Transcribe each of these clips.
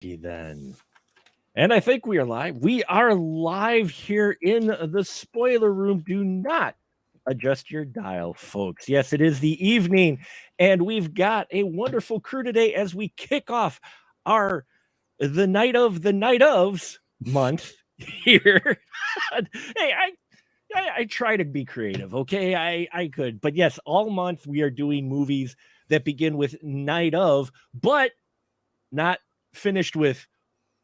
Then. And I think we are live. We are live here in the spoiler room. Do not adjust your dial, folks. Yes, it is the evening, and we've got a wonderful crew today as we kick off our the Night Ofs month here. Hey, I try to be creative, okay? I could. But yes, all month we are doing movies that begin with Night of, but not finished with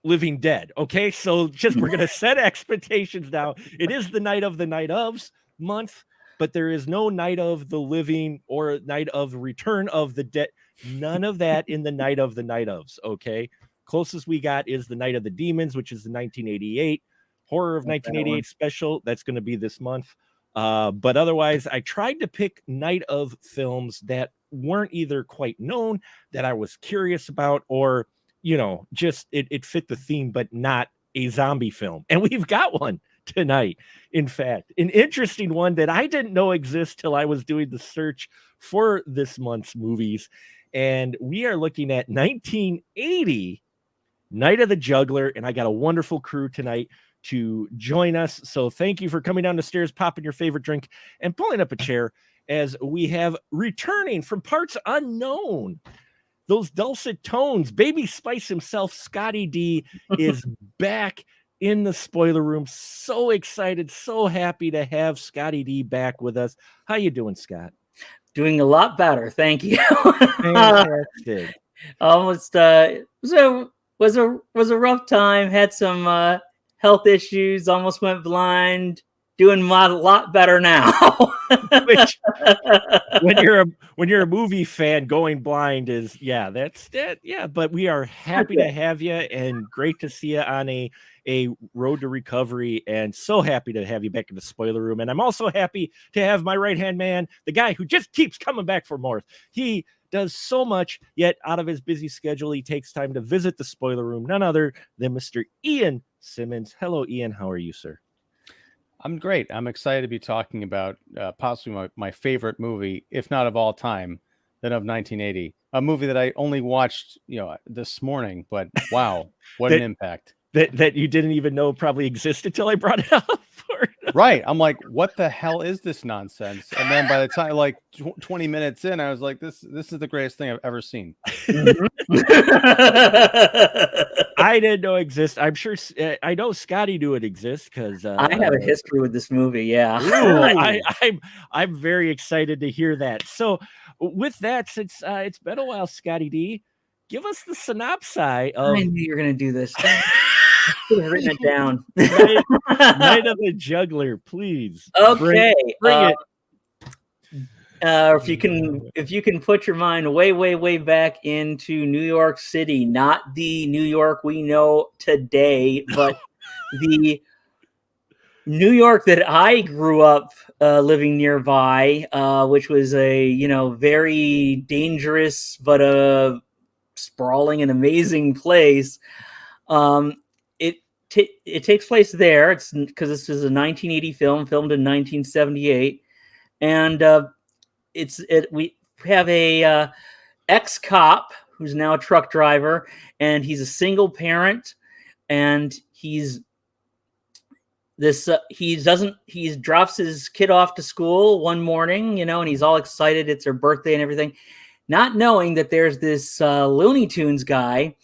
Living Dead. Okay, so just we're gonna set expectations now. It is the Night Ofs month, but there is no Night of the Living or Night of Return of the Dead. None of that in the Night Ofs. Okay, closest we got is the Night of the Demons, which is the 1988 horror of 1988 special. That's going to be this month. But otherwise, I tried to pick Night of films that weren't either quite known, that I was curious about, or just it fit the theme, but not a zombie film. And we've got one tonight. In fact, an interesting one that I didn't know exists till I was doing the search for this month's movies. And we are looking at 1980 Night of the Juggler. And I got a wonderful crew tonight to join us. So thank you for coming down the stairs, popping your favorite drink, and pulling up a chair as we have returning from parts unknown. Those dulcet tones, Baby Spice himself, Scotty D, is back in the spoiler room. So excited, so happy to have Scotty D back with us. How you doing, Scott? Doing a lot better, thank you. Fantastic. Almost was a rough time. Had some health issues. Almost went blind. Doing a lot better now. Which, when you're a movie fan, going blind is that's that. Yeah, but we are happy to have you and great to see you on a road to recovery, and so happy to have you back in the spoiler room. And I'm also happy to have my right-hand man, the guy who just keeps coming back for more. He does so much, yet out of his busy schedule, he takes time to visit the spoiler room, none other than Mr. Ian Simmons. Hello, Ian. How are you, sir? I'm great. I'm excited to be talking about possibly my favorite movie, if not of all time, then of 1980. A movie that I only watched, this morning, but wow, what an impact. That you didn't even know probably existed till I brought it up. Right. I'm like, what the hell is this nonsense? And then by the time, like 20 minutes in, I was like, this is the greatest thing I've ever seen. I didn't know it exists. I'm sure I know Scotty knew it exists because I have a history with this movie. Yeah, I'm very excited to hear that. So, with that, since it's been a while, Scotty D, give us the synopsis of. I knew you were going to do this. I should have written it down. Night of the Juggler, please. Okay, bring it. If you can put your mind way back into New York City, not the New York we know today, but the New York that I grew up living nearby, which was a very dangerous but a sprawling and amazing place. It takes place there. It's because this is a 1980 film, filmed in 1978, and we have a ex-cop who's now a truck driver, and he's a single parent, and he drops his kid off to school one morning, and he's all excited. It's her birthday and everything, not knowing that there's this Looney Tunes guy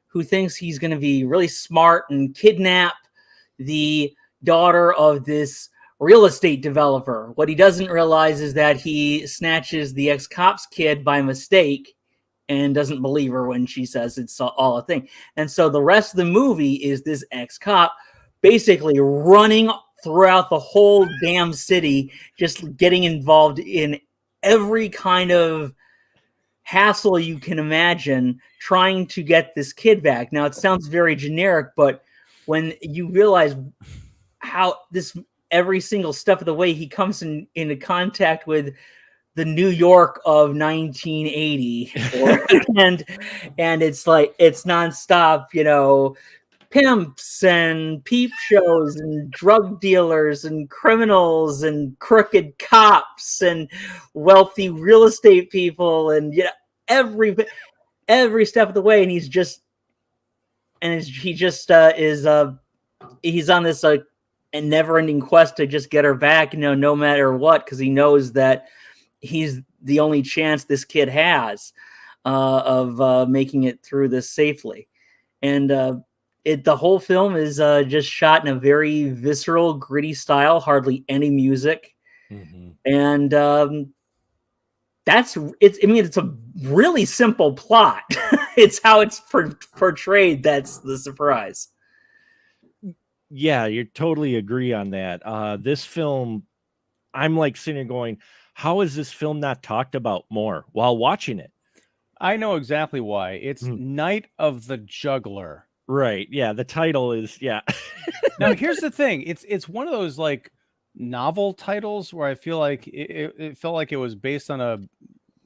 who thinks he's going to be really smart and kidnap the daughter of this real estate developer. What he doesn't realize is that he snatches the ex-cop's kid by mistake and doesn't believe her when she says it's all a thing. And so the rest of the movie is this ex-cop basically running throughout the whole damn city, just getting involved in every kind of hassle you can imagine, trying to get this kid back. Now, it sounds very generic, but when you realize how every single step of the way he comes into contact with the New York of 1980, and it's like it's nonstop, pimps and peep shows and drug dealers and criminals and crooked cops and wealthy real estate people and every step of the way, and he's just and he just he's on this a never-ending quest to just get her back, no matter what, because he knows that he's the only chance this kid has of making it through this safely. And the whole film is just shot in a very visceral, gritty style, hardly any music. Mm-hmm. And it's a really simple plot. It's how it's portrayed that's the surprise. Yeah, you totally agree on that. This film, I'm like sitting here going, how is this film not talked about more while watching it? I know exactly why. It's Night of the Juggler. Right. Yeah. The title is, yeah. Now, here's the thing. It's one of those like novel titles where I feel like it felt like it was based on a,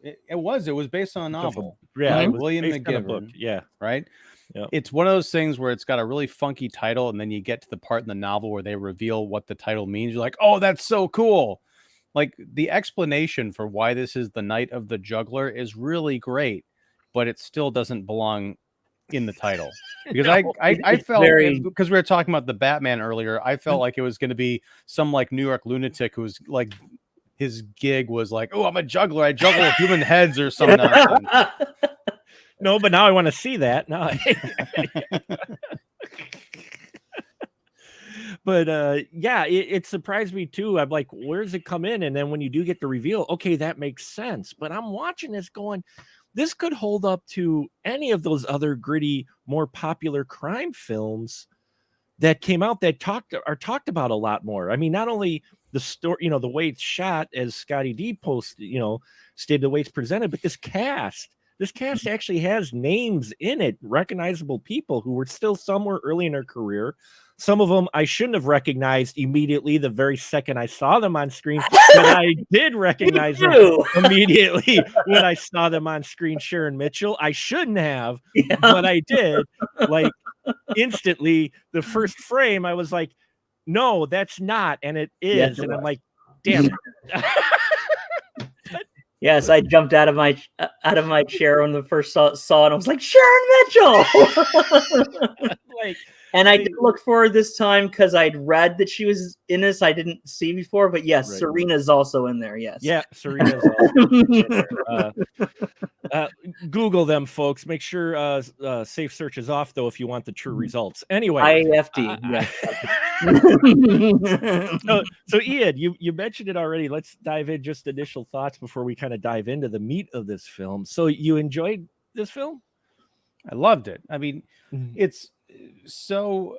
it was based on a novel. Yeah. William based on a book. McGivern. Yeah. Right. Yep. It's one of those things where it's got a really funky title, and then you get to the part in the novel where they reveal what the title means. You're like, oh, that's so cool. Like the explanation for why this is the Night of the Juggler is really great, but it still doesn't belong in the title. Because I felt, because we were talking about the Batman earlier, I felt like it was going to be some like New York lunatic who was like, his gig was like, oh, I'm a juggler. I juggle human heads or some nonsense. No, but now I want to see that. Now, but yeah, it surprised me too. I'm like, where's it come in? And then when you do get the reveal, okay, that makes sense. But I'm watching this going, this could hold up to any of those other gritty, more popular crime films that came out that are talked about a lot more. I mean, not only the story, the way it's shot, as Scotty D posted, stated, the way it's presented, but this cast. This cast actually has names in it, recognizable people who were still somewhere early in their career. Some of them I shouldn't have recognized immediately the very second I saw them on screen, but I did recognize them immediately when I saw them on screen. Sharon Mitchell, I shouldn't have, but I did. Like instantly, the first frame, I was like, no, that's not, and it is. Yes, and I'm like, damn it. Yes, I jumped out of my chair when the first saw it. I was like, Sharon Mitchell. And I did look for her this time because I'd read that she was in this. I didn't see before, but yes, right. Serena's also in there. Yes. Yeah, Serena's also in there. Google them, folks. Make sure safe search is off, though, if you want the true results. Anyway. IFD. So Ian, you mentioned it already. Let's dive in just initial thoughts before we kind of dive into the meat of this film. So you enjoyed this film? I loved it. I mean, it's so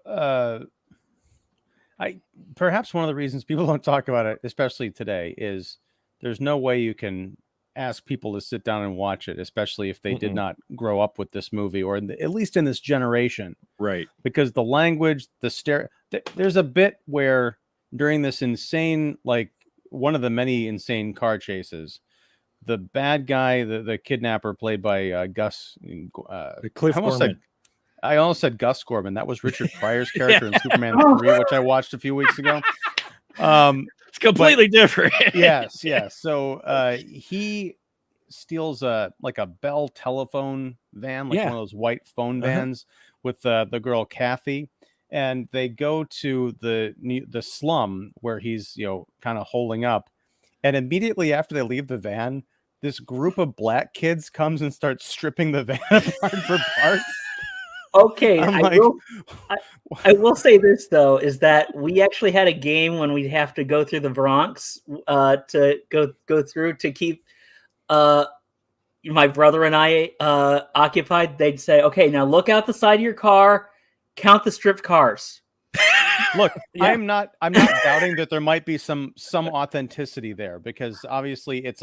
perhaps one of the reasons people don't talk about it, especially today, is there's no way you can ask people to sit down and watch it, especially if they did not grow up with this movie, or at least in this generation, right? Because the language, there's a bit where during this insane, like one of the many insane car chases, the bad guy, the kidnapper, played by Gus Cliff Gorman. I almost said Gus Gorman. That was Richard Pryor's character in Superman 3, which I watched a few weeks ago. It's completely different. Yes. So he steals a Bell telephone van, one of those white phone vans with the girl Kathy, and they go to the slum where he's kind of holing up, and immediately after they leave the van, this group of black kids comes and starts stripping the van apart for parts. Okay, I will say this though, is that we actually had a game when we'd have to go through the Bronx to go through to keep my brother and I occupied. They'd say, okay, now look out the side of your car, count the stripped cars. Look, I'm not doubting that there might be some authenticity there, because obviously it's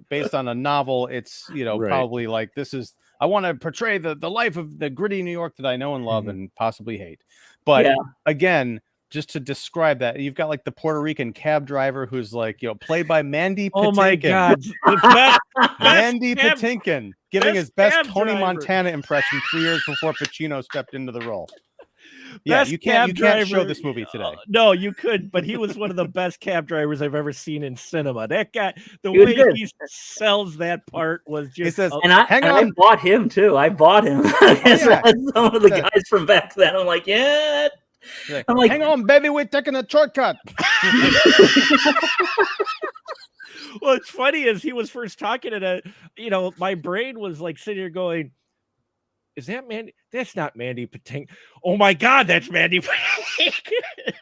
based on a novel. It's probably like, this is, I want to portray the life of the gritty New York that I know and love and possibly hate. But again, just to describe that, you've got like the Puerto Rican cab driver who's like, played by Mandy Patinkin. Oh my God. Mandy Patinkin giving his best Tony Montana impression 3 years before Pacino stepped into the role. Yeah, Best you can't show driver- this movie today. No, you could, but he was one of the best cab drivers I've ever seen in cinema. That guy, the He was way good. he sells that part was just. says, And I Hang and on. I bought him too. I bought him. yeah. Some of the guys from back then. I'm like, yeah. I'm like, hang on, baby, we're taking a shortcut. What's funny is he was first talking to my brain was like sitting here going, is that Mandy? That's not Mandy Patinkin. Oh my God, that's Mandy Patinkin.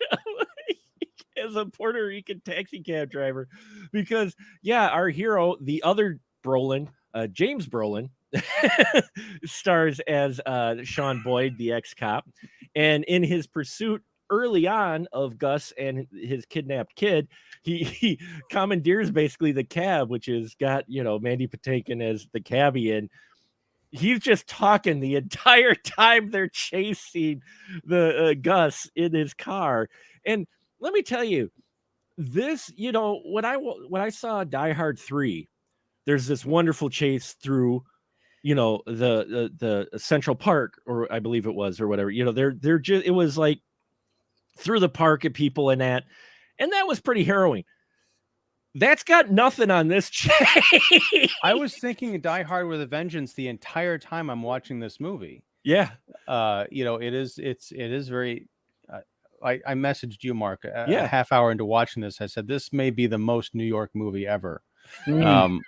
As a Puerto Rican taxi cab driver. Because, yeah, our hero, the other Brolin, James Brolin, stars as Sean Boyd, the ex-cop. And in his pursuit early on of Gus and his kidnapped kid, he commandeers basically the cab, which has got, Mandy Patinkin as the cabbie, and he's just talking the entire time they're chasing the Gus in his car. And let me tell you, this, when I saw Die Hard 3, there's this wonderful chase through, the Central Park, or I believe it was, or whatever. They're just, it was like through the park at people and that was pretty harrowing. That's got nothing on this chase. I was thinking Die Hard with a Vengeance the entire time I'm watching this movie. Yeah. It is very. I messaged you, Mark, Yeah. a half hour into watching this. I said this may be the most New York movie ever. mm.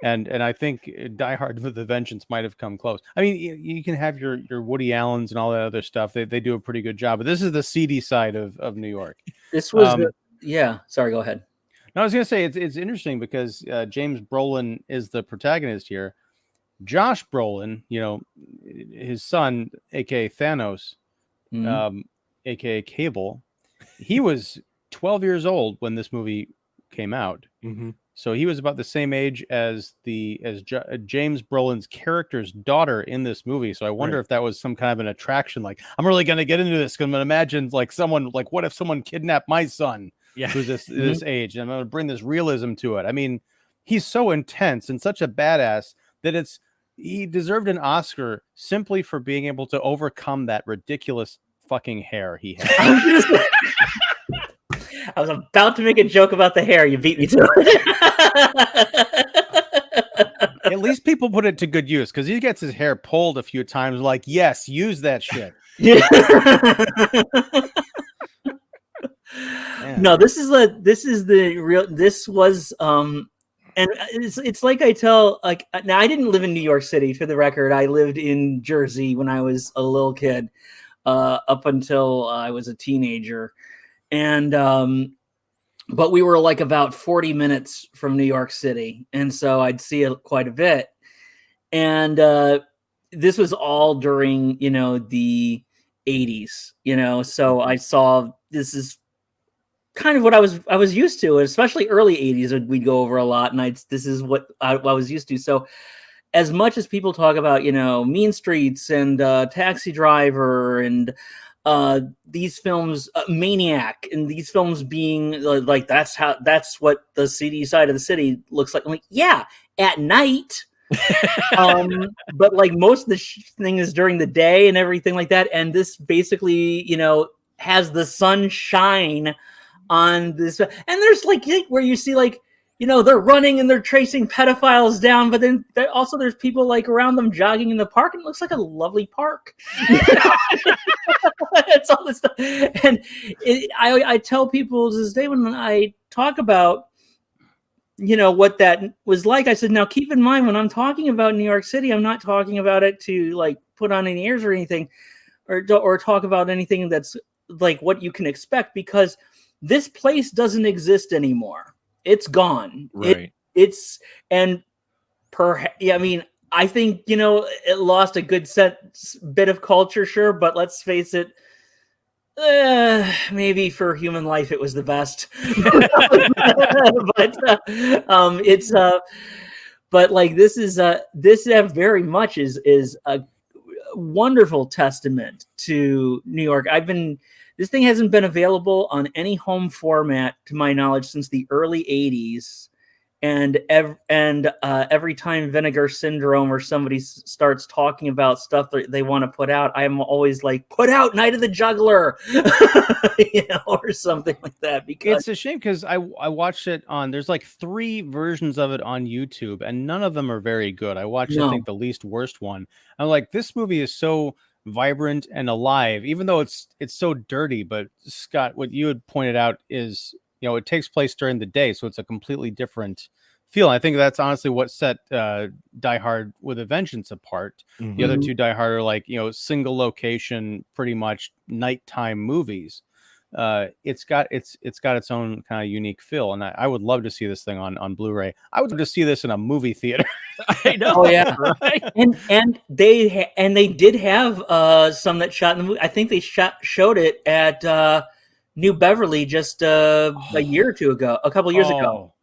And I think Die Hard with a Vengeance might have come close. I mean, you can have your Woody Allens and all that other stuff. They do a pretty good job, but this is the seedy side of New York. This was yeah. Sorry, go ahead. No, I was going to say it's interesting because James Brolin is the protagonist here. Josh Brolin, his son, aka Thanos, aka Cable, he was 12 years old when this movie came out. Mm-hmm. So he was about the same age as James Brolin's character's daughter in this movie. So I wonder if that was some kind of an attraction. Like, I'm really going to get into this because I'm going to imagine what if someone kidnapped my son? Yeah. Who's this age, and I'm going to bring this realism to it. I mean, he's so intense and such a badass that he deserved an Oscar simply for being able to overcome that ridiculous fucking hair he had. I was about to make a joke about the hair. You beat me to it. At least people put it to good use because he gets his hair pulled a few times. Like, yes, use that shit. Yeah. No, this was and it's like I tell, like, now I didn't live in New York City, for the record. I lived in Jersey when I was a little kid, up until I was a teenager. And but we were like about 40 minutes from New York City, and so I'd see it quite a bit. And this was all during the 80s, so I saw, this is kind of what I was used to, especially early 80s. We'd go over a lot, and this is what I was used to. So as much as people talk about Mean Streets and Taxi Driver and these films, Maniac, and these films being like that's what the seedy side of the city looks like. I'm like, yeah, at night. But like most of the thing is during the day and everything like that. And this basically, has the sun shine on this. And there's like where you see like, they're running and they're chasing pedophiles down, but then there's people like around them jogging in the park, and it looks like a lovely park. It's all this stuff. And I tell people to this day when I talk about, what that was like, I said, now keep in mind when I'm talking about New York City, I'm not talking about it to like put on any ears or anything, or talk about anything that's like what you can expect, because this place doesn't exist anymore. It's gone. Right. I mean, I think, it lost a good bit of culture, sure, but let's face it, maybe for human life it was the best. But like this very much is a wonderful testament to New York. This thing hasn't been available on any home format, to my knowledge, since the early 80s. every time Vinegar Syndrome or somebody starts talking about stuff that they want to put out, I'm always like, put out Night of the Juggler, or something like that. Because it's a shame because I watched it on. There's like 3 versions of it on YouTube, and none of them are very good. I watched, I think, the least worst one. I'm like, this movie is so vibrant and alive, even though it's so dirty. But Scott, what you had pointed out is, it takes place during the day, so it's a completely different feel. I think that's honestly what set Die Hard with a Vengeance apart. Mm-hmm. The other 2 Die Hard are like, single location, pretty much nighttime movies. It's got its own kind of unique feel, and I would love to see this thing on Blu-ray. I would love to see this in a movie theater. I know. Oh yeah, right? and they did have some that shot in the movie. I think they showed it at New Beverly just a couple years ago.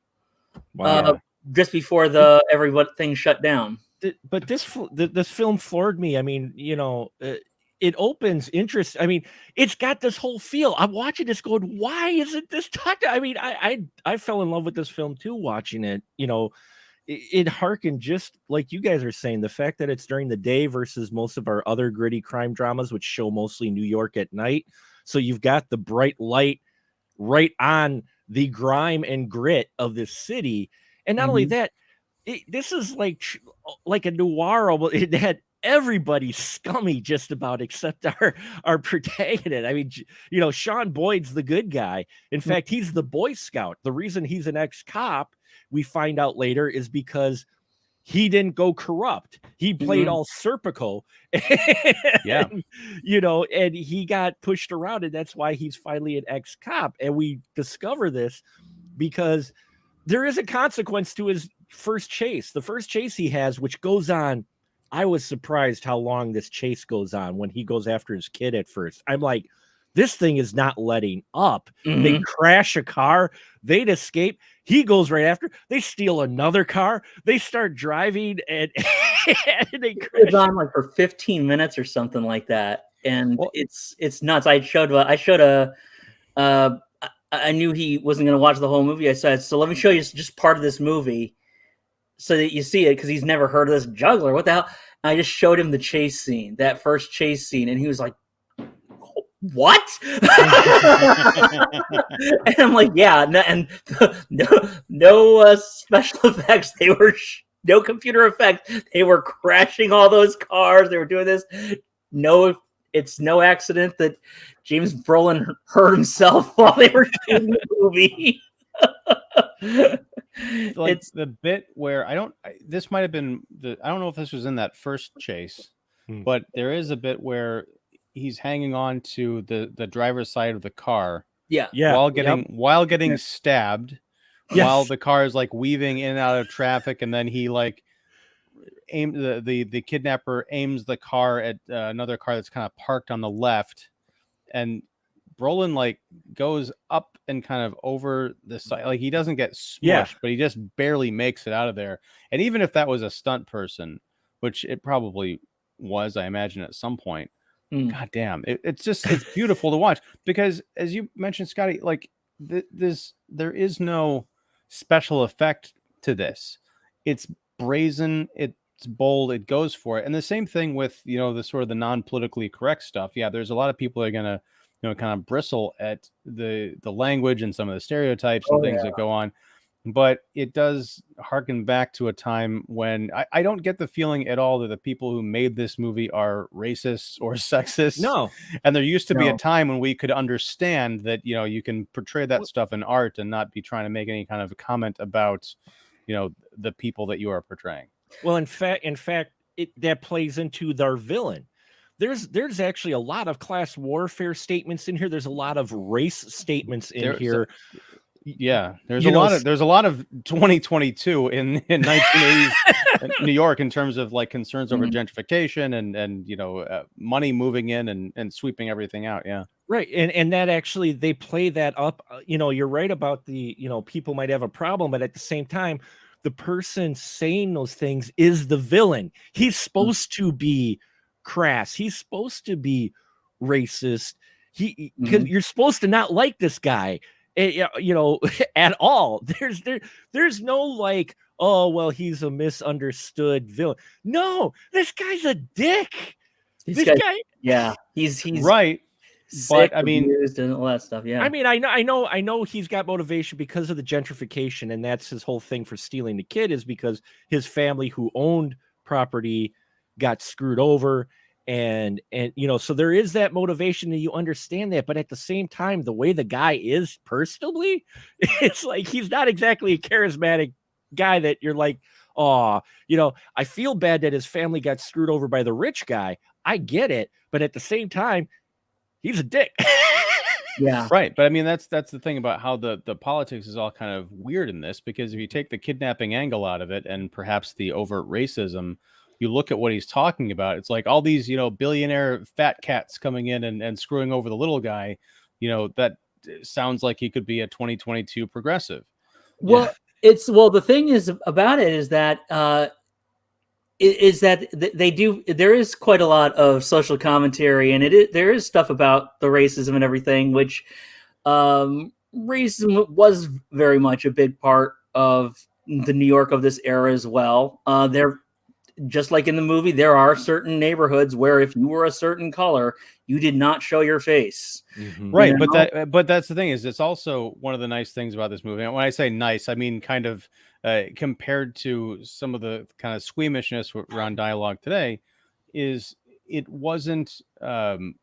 Wow. Just before everything shut down. But this film floored me. I mean, it opens interest. I mean, it's got this whole feel. I'm watching this going, why isn't this talked? I mean, I fell in love with this film too, watching it. It harkened, just like you guys are saying, the fact that it's during the day versus most of our other gritty crime dramas, which show mostly New York at night. So you've got the bright light right on the grime and grit of this city. And not only that, this is like a noir. It had everybody scummy just about except our protagonist. I mean, Sean Boyd's the good guy. In fact, he's the Boy Scout. The reason he's an ex-cop, we find out later, is because he didn't go corrupt. He played all Serpico. Yeah. And he got pushed around, and that's why he's finally an ex-cop. And we discover this because there is a consequence to his first chase. The first chase he has, which goes on, I was surprised how long this chase goes on when he goes after his kid at first. I'm like, this thing is not letting up. They crash a car. They'd escape. He goes right after. They steal another car. They start driving, and they crash. It's on like for 15 minutes or something like that, and it's nuts. I knew he wasn't going to watch the whole movie. I said, so let me show you just part of this movie so that you see it, because he's never heard of this Juggler. What the hell? And I just showed him the chase scene, that first chase scene, and he was like, what? And I'm like, yeah, no special effects. They were no computer effect. They were crashing all those cars. They were doing this. No, it's no accident that James Brolin hurt himself while they were shooting the movie. Like it's the bit where this might have been I don't know if this was in that first chase, but there is a bit where he's hanging on to the driver's side of the car. Yeah. While getting stabbed, while the car is like weaving in and out of traffic, and then he like the kidnapper aims the car at another car that's kind of parked on the left, and Brolin like goes up and kind of over the side. Like he doesn't get smushed, but he just barely makes it out of there. And even if that was a stunt person, which it probably was, I imagine at some point, God damn, it's beautiful to watch, because as you mentioned, Scotty, like there is no special effect to this. It's brazen, it's bold, it goes for it. And the same thing with, the sort of the non-politically correct stuff. Yeah, there's a lot of people that are gonna, kind of bristle at the language and some of the stereotypes and things that go on. But it does harken back to a time when I don't get the feeling at all that the people who made this movie are racist or sexist. No. And there used to be a time when we could understand that, you can portray that stuff in art and not be trying to make any kind of comment about, the people that you are portraying. Well, in fact, that plays into their villain. There's actually a lot of class warfare statements in here. There's a lot of race statements in here. There's a lot of 2022 in 1980s New York in terms of like concerns over gentrification and money moving in and sweeping everything out. Yeah. Right. And that actually, they play that up. You're right about the, people might have a problem, but at the same time, the person saying those things is the villain. He's supposed to be crass. He's supposed to be racist. Because you're supposed to not like this guy. you know, at all. There's no like, oh well, he's a misunderstood villain. No, this guy's a dick. This guy, yeah, he's right. sick, But I mean, abused, and all that stuff. Yeah, I mean, I know he's got motivation because of the gentrification, and that's his whole thing for stealing the kid, is because his family who owned property got screwed over, and you know, so there is that motivation, and you understand that. But at the same time, the way the guy is personally, it's like he's not exactly a charismatic guy that you're like, oh, you know, I feel bad that his family got screwed over by the rich guy. I get it, but at the same time, he's a dick. yeah, right. But I mean, that's the thing about how the politics is all kind of weird in this, because if you take the kidnapping angle out of it and perhaps the overt racism, you look at what he's talking about. It's like all these, you know, billionaire fat cats coming in and screwing over the little guy. You know, that sounds like he could be a 2022 progressive. Well, the thing is about it is that they do. There is quite a lot of social commentary, and there is stuff about the racism and everything, which racism was very much a big part of the New York of this era as well. There, just like in the movie, there are certain neighborhoods where if you were a certain color, you did not show your face. Mm-hmm. Right, You know? but that's the thing, is it's also one of the nice things about this movie. And when I say nice, I mean kind of compared to some of the kind of squeamishness around dialogue today, is it wasn't the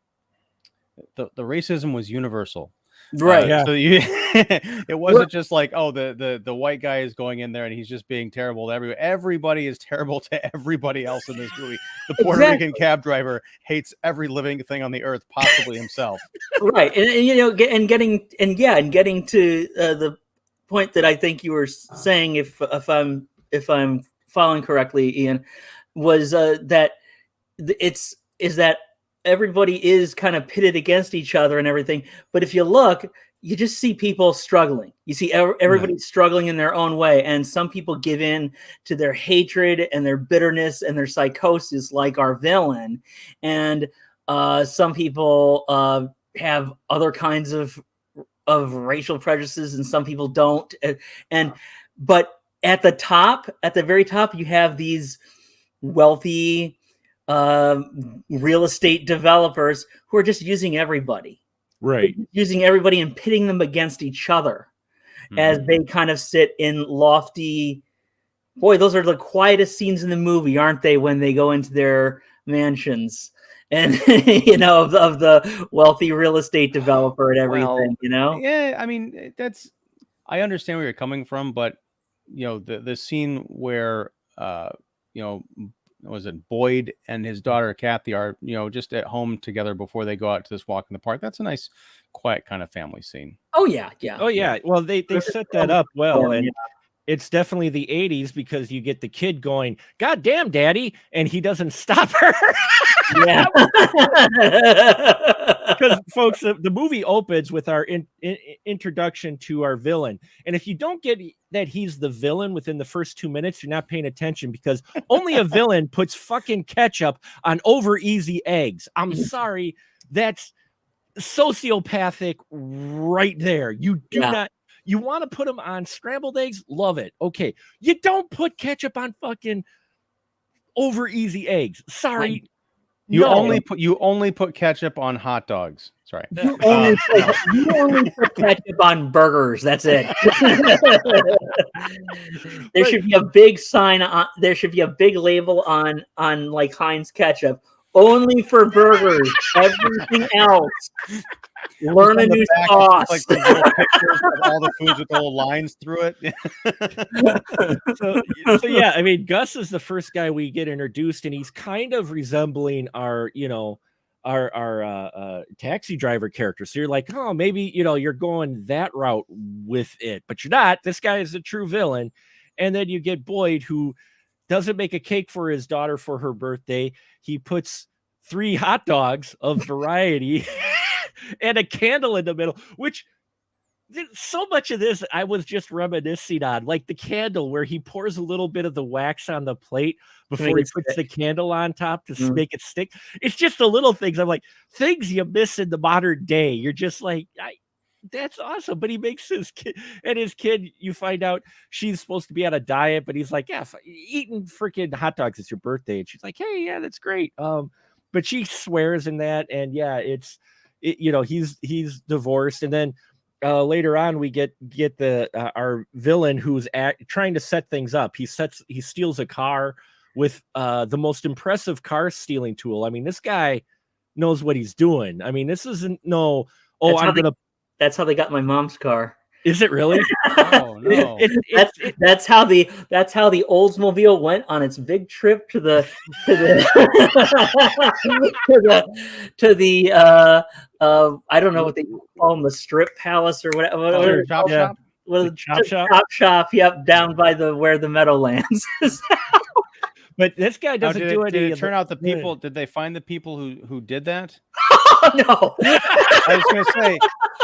racism was universal. Right. Yeah. So it wasn't just like, oh, the white guy is going in there and he's just being terrible to everybody. Everybody is terrible to everybody else in this movie. The Puerto Rican cab driver hates every living thing on the earth, possibly himself. Right, and you know, getting to the point that I think you were saying, if I'm following correctly, Ian, was that that everybody is kind of pitted against each other and everything. But if you look, you just see people struggling. You see everybody struggling in their own way. And some people give in to their hatred and their bitterness and their psychosis, like our villain. And some people have other kinds of racial prejudices, and some people don't. But at the very top, you have these wealthy real estate developers who are just using everybody, Right? Using everybody and pitting them against each other as they kind of sit in lofty. Boy, those are the quietest scenes in the movie, aren't they? When they go into their mansions and you know, of the wealthy real estate developer and everything. Well, you know, yeah. I mean, I understand where you're coming from, but you know, the scene where you know, was it Boyd and his daughter Kathy are, you know, just at home together before they go out to this walk in the park. That's a nice, quiet kind of family scene. Oh yeah. Well, they set that up well, and it's definitely the 80s, because you get the kid going, "God damn, daddy," and he doesn't stop her. Yeah. Because folks, the movie opens with our introduction to our villain, and if you don't get that he's the villain within the first 2 minutes, you're not paying attention, because only a villain puts fucking ketchup on over easy eggs. I'm sorry, that's sociopathic right there. You do not. You want to put them on scrambled eggs? Love it. Okay, you don't put ketchup on fucking over easy eggs. Sorry. You only put ketchup on hot dogs. Sorry. You only put ketchup on burgers. That's it. There should be a big sign on. There should be a big label on like Heinz ketchup, only for burgers. Everything else, learn a new sauce. Like the little pictures of all the foods with little lines through it. So yeah, I mean, Gus is the first guy we get introduced, and he's kind of resembling our, you know, our taxi driver character. So you're like, oh, maybe, you know, you're going that route with it, but you're not. This guy is a true villain. And then you get Boyd, who doesn't make a cake for his daughter for her birthday. He puts 3 hot dogs of variety and a candle in the middle, which so much of this I was just reminiscing on, like the candle where he pours a little bit of the wax on the plate before he puts the candle on top to make it stick. It's just the little things. I'm like, things you miss in the modern day. You're just like, That's awesome. But he makes his kid, and his kid, you find out she's supposed to be on a diet, but he's like, yeah, eating freaking hot dogs. It's your birthday. And she's like, hey, yeah, that's great. But she swears in that. And yeah, he's divorced. And then later on, we get the our villain who's trying to set things up. He steals a car with the most impressive car stealing tool. I mean, this guy knows what he's doing. I mean, this isn't that's how they got my mom's car. Is it really? Oh no! That's how the Oldsmobile went on its big trip to the I don't know what they call them, the Strip Palace or whatever. Chop shop. Chop shop. Yep, down by where the Meadowlands is. But this guy doesn't do any. Did it turn out the people? Did they find the people who did that? No. I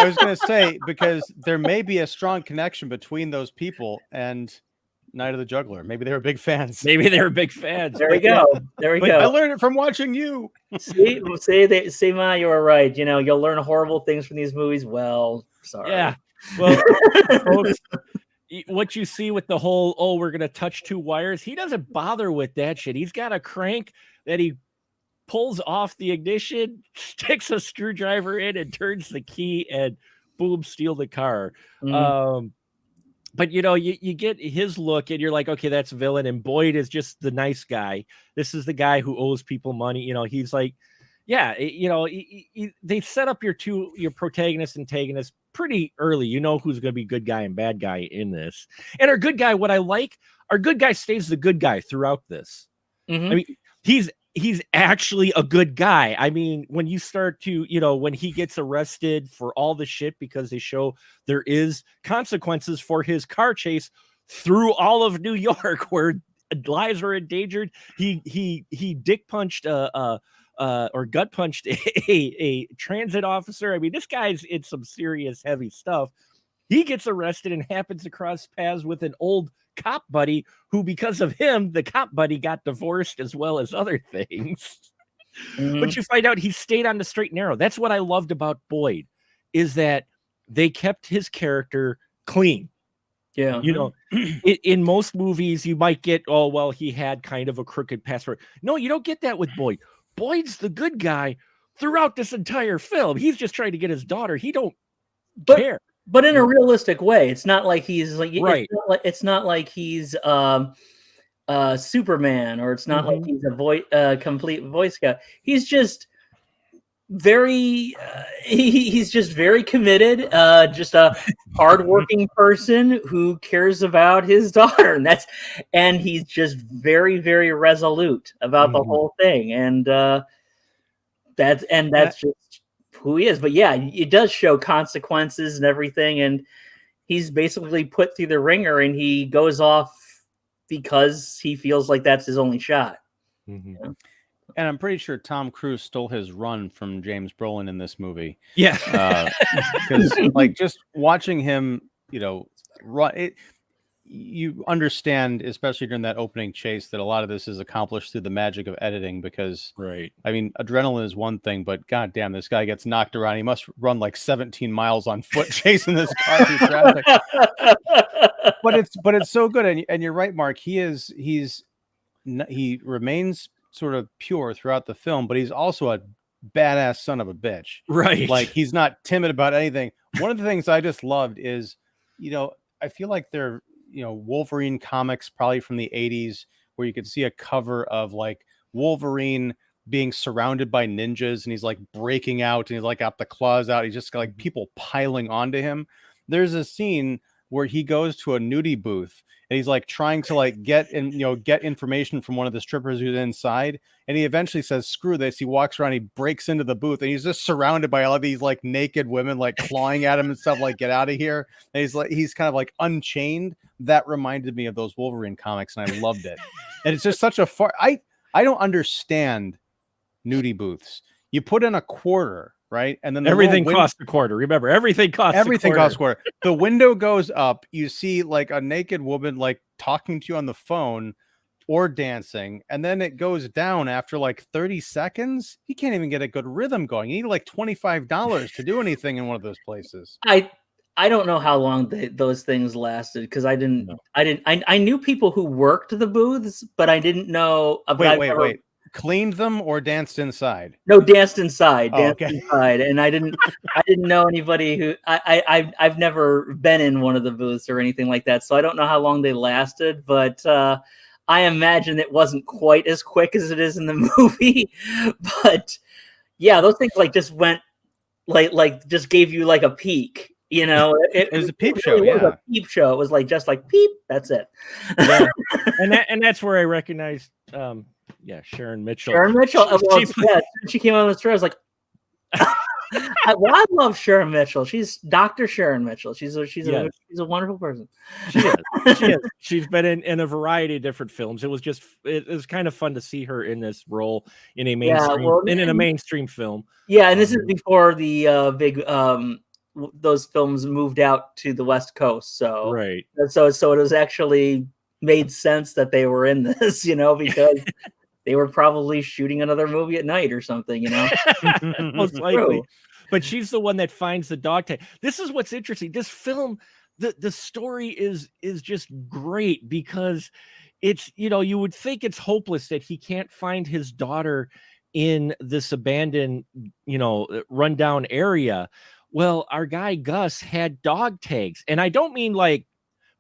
was gonna say because there may be a strong connection between those people and Night of the Juggler. Maybe they were big fans. There we go. There we go. I learned it from watching you. See, Ma, you were right. You know, you'll learn horrible things from these movies. Well, sorry. Yeah. Well, folks, what you see with the whole, we're going to touch two wires, he doesn't bother with that shit. He's got a crank that he pulls off the ignition, sticks a screwdriver in and turns the key and boom, steal the car. Mm-hmm. But you get his look and you're like, okay, that's villain. And Boyd is just the nice guy. This is the guy who owes people money. He's like, yeah, they set up your protagonist and antagonist pretty early. You know who's going to be good guy and bad guy in this. And our good guy, what I like, our good guy stays the good guy throughout this. Mm-hmm. I mean, he's actually a good guy. I mean, when you start to, when he gets arrested for all the shit because they show there is consequences for his car chase through all of New York where lives are endangered. He dick punched or gut punched a transit officer. I mean, this guy's in some serious heavy stuff. He gets arrested and happens to cross paths with an old cop buddy who, because of him, the cop buddy got divorced as well as other things. Mm-hmm. But you find out he stayed on the straight and narrow. That's what I loved about Boyd, is that they kept his character clean. Yeah. In most movies, you might get, he had kind of a crooked past. No, you don't get that with Boyd. Boyd's the good guy throughout this entire film. He's just trying to get his daughter. He don't care. But in a realistic way. It's not like he's like, right. It's not like he's Superman, or it's not like he's a complete Boy Scout. He's just very he's just very committed, just a hardworking person who cares about his daughter, and he's just very, very resolute about the whole thing, and that's just who he is. But yeah, it does show consequences and everything, and he's basically put through the ringer, and he goes off because he feels like that's his only shot. Mm-hmm. Yeah. And I'm pretty sure Tom Cruise stole his run from James Brolin in this movie. Yeah. Because like just watching him, run it, you understand, especially during that opening chase, that a lot of this is accomplished through the magic of editing, because right. I mean, adrenaline is one thing, but goddamn, this guy gets knocked around. He must run like 17 miles on foot chasing this car through traffic. But it's so good. And you're right, Mark. He remains sort of pure throughout the film, but he's also a badass son of a bitch. Right. Like, he's not timid about anything. One of the things I just loved is, I feel like they're, Wolverine comics probably from the 80s, where you could see a cover of like Wolverine being surrounded by ninjas, and he's like breaking out, and he's like got the claws out. He's just got like people piling onto him. There's a scene where he goes to a nudie booth, and he's like trying to like get information from one of the strippers who's inside. And he eventually says, screw this. He walks around, he breaks into the booth, and he's just surrounded by all of these like naked women, like clawing at him and stuff, like, get out of here. And he's kind of like unchained. That reminded me of those Wolverine comics, and I loved it. And it's just such a I don't understand nudie booths. You put in a quarter, right? And then everything costs a quarter. Remember, everything costs a quarter. The window goes up. You see like a naked woman like talking to you on the phone, or dancing, and then it goes down after like 30 seconds. You can't even get a good rhythm going. You need like $25 to do anything in one of those places. I don't know how long those things lasted because I knew people who worked the booths, but I didn't know. Wait. Cleaned them or danced inside? No, danced inside. Oh, okay. Inside, and I didn't know anybody who. I've never been in one of the booths or anything like that, so I don't know how long they lasted. But I imagine it wasn't quite as quick as it is in the movie. But yeah, those things like just went like just gave you like a peek. You know, it was a peep show. It was a peep show. It was like just like peep. That's it. Yeah. and that's where I recognized. Sharon Mitchell. She came on the store. I was like, I love Sharon Mitchell. She's Dr. Sharon Mitchell. She's a wonderful person. She is. She's been in a variety of different films. It was kind of fun to see her in this role in a mainstream film. Yeah, and this is before the big those films moved out to the West Coast. So right. So it was actually made sense that they were in this, because they were probably shooting another movie at night or something, Most likely. But she's the one that finds the dog tag. This is what's interesting. This film, the story is just great because it's, you would think it's hopeless that he can't find his daughter in this abandoned, rundown area. Well, our guy Gus had dog tags, and I don't mean like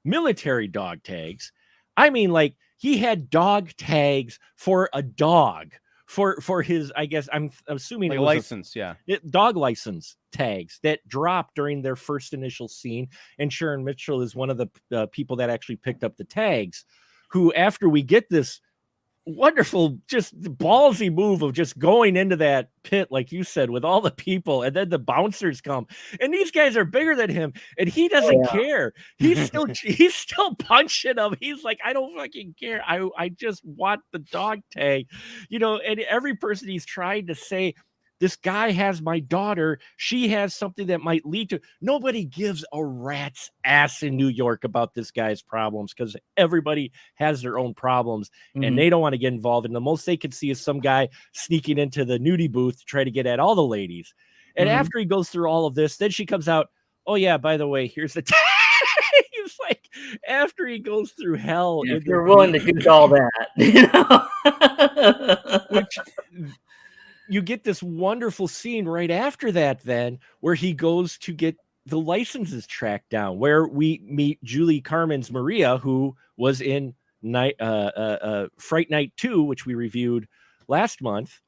military dog tags. I mean like he had dog tags for a dog for his, I guess I'm assuming like it was license, dog license tags that dropped during their first initial scene. And Sharon Mitchell is one of the people that actually picked up the tags, who after we get this wonderful, just ballsy move of just going into that pit, like you said, with all the people, and then the bouncers come, and these guys are bigger than him, and he doesn't care. He's still punching them. He's like, I don't fucking care. I just want the dog tag, and every person he's trying to say, this guy has my daughter. She has something that might lead to. Nobody gives a rat's ass in New York about this guy's problems because everybody has their own problems and they don't want to get involved. And the most they can see is some guy sneaking into the nudie booth to try to get at all the ladies. And after he goes through all of this, then she comes out. Oh yeah, by the way, here's the. He's like, after he goes through hell, if you're willing to do all that, which. You get this wonderful scene right after that, then, where he goes to get the licenses tracked down, where we meet Julie Carmen's Maria, who was in Fright Night 2, which we reviewed last month.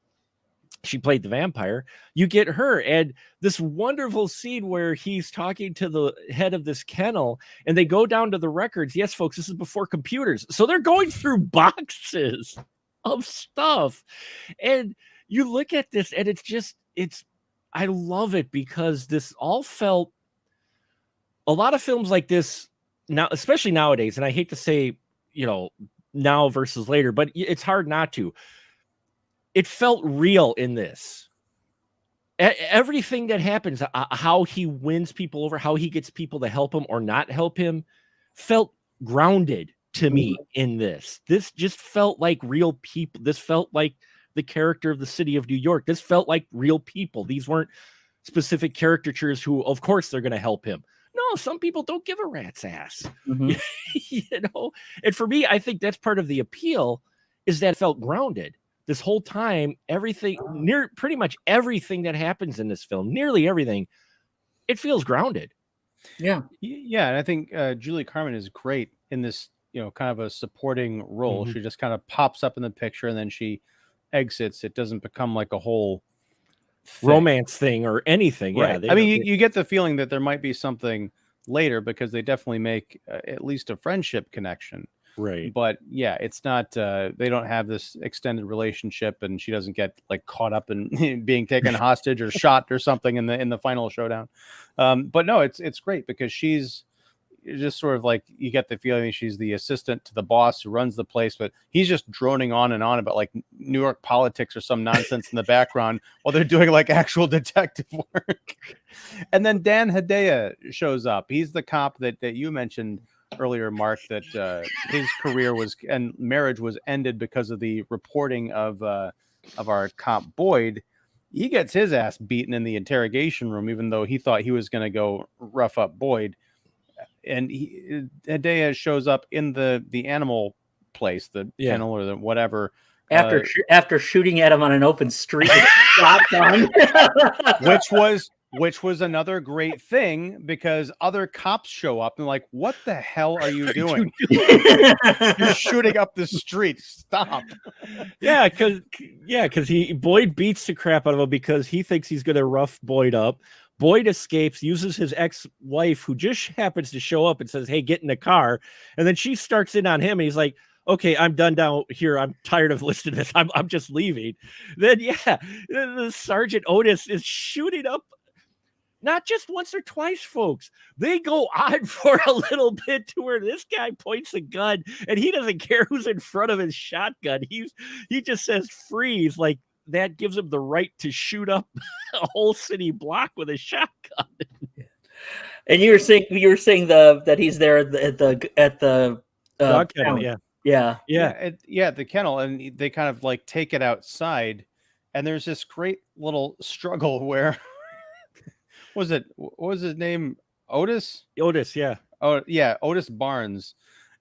She played the vampire. You get her, and this wonderful scene where he's talking to the head of this kennel, and they go down to the records. Yes, folks, this is before computers. So they're going through boxes of stuff. And you look at this and I love it because this all felt, a lot of films like this now, especially nowadays, and I hate to say, now versus later, but it's hard not to. It felt real in this. Everything that happens, how he wins people over, how he gets people to help him or not help him, felt grounded to me in this. This just felt like real people. This felt like the character of the city of New York. This felt like real people. These weren't specific caricatures who, of course, they're going to help him. No, some people don't give a rat's ass. And for me, I think that's part of the appeal, is that it felt grounded this whole time. Everything, pretty much everything that happens in this film, nearly everything, it feels grounded. Yeah. And I think Julie Carmen is great in this, kind of a supporting role. She just kind of pops up in the picture and then she exits. It doesn't become like a whole romance thing or anything. Right. Yeah, I mean, you get the feeling that there might be something later because they definitely make at least a friendship connection. Right. But yeah, it's not. They don't have this extended relationship, and she doesn't get like caught up in being taken hostage or shot or something in the final showdown. But no, it's great because she's just sort of like, you get the feeling she's the assistant to the boss who runs the place, but he's just droning on and on about like New York politics or some nonsense in the background while they're doing like actual detective work. And then Dan Hedaya shows up. He's the cop that you mentioned earlier, Mark, that his career and marriage was ended because of the reporting of our cop Boyd. He gets his ass beaten in the interrogation room, even though he thought he was going to go rough up Boyd. And Hedaya shows up in the animal place, the kennel or the whatever. After shooting at him on an open street with a shotgun. Which was another great thing, because other cops show up and like, what the hell are you doing? You're shooting up the street. Stop. Yeah, because Boyd beats the crap out of him because he thinks he's going to rough Boyd up. Boyd escapes, uses his ex-wife, who just happens to show up and says, "Hey, get in the car." And then she starts in on him. And he's like, "Okay, I'm done down here. I'm tired of listening to this. I'm just leaving." Then, the Sergeant Otis is shooting up. Not just once or twice, folks. They go on for a little bit to where this guy points a gun and he doesn't care who's in front of his shotgun. He just says freeze, like that gives him the right to shoot up a whole city block with a shotgun. And you were saying that he's there at the dog kennel, the kennel, and they kind of like take it outside, and there's this great little struggle where what was his name? Otis, yeah. Oh yeah, Otis Barnes.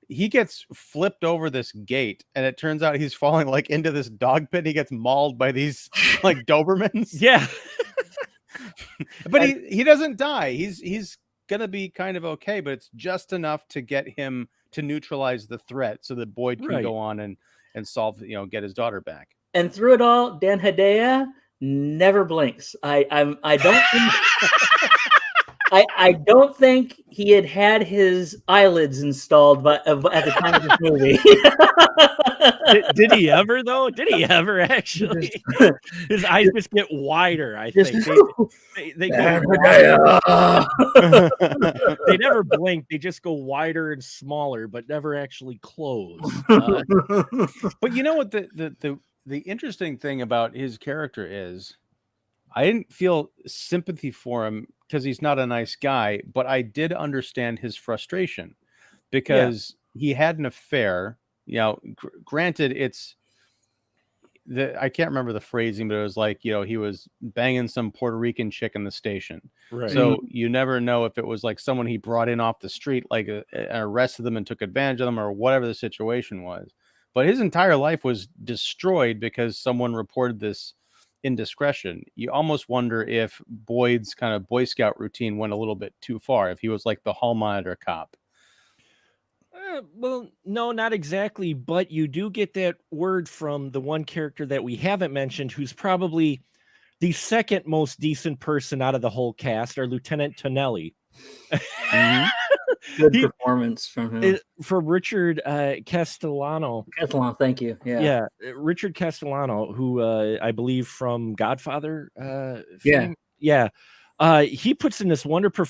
He gets flipped over this gate, and it turns out he's falling like into this dog pit. He gets mauled by these like Dobermans. Yeah. But he doesn't die. He's gonna be kind of okay, but it's just enough to get him to neutralize the threat so that Boyd can go on and solve, get his daughter back. And through it all, Dan Hedaya never blinks. I don't think he had his eyelids installed at the time of this movie. Did he ever though? Did he ever actually? His eyes just get wider. I think they go wider. They never blink. They just go wider and smaller, but never actually close. But you know what the interesting thing about his character is, I didn't feel sympathy for him because he's not a nice guy, but I did understand his frustration because he had an affair. Granted, I can't remember the phrasing, but it was like, he was banging some Puerto Rican chick in the station. Right. So you never know if it was like someone he brought in off the street, like arrested them and took advantage of them, or whatever the situation was. But his entire life was destroyed because someone reported this indiscretion. You almost wonder if Boyd's kind of Boy Scout routine went a little bit too far, if he was like the hall monitor cop. Well, no, not exactly, but you do get that word from the one character that we haven't mentioned, who's probably the second most decent person out of the whole cast, our Lieutenant Tonelli. Mm-hmm. Good performance from him. For Richard Castellano. Castellano, thank you. Yeah, Richard Castellano, who I believe from Godfather. Fame. He puts in this wonderful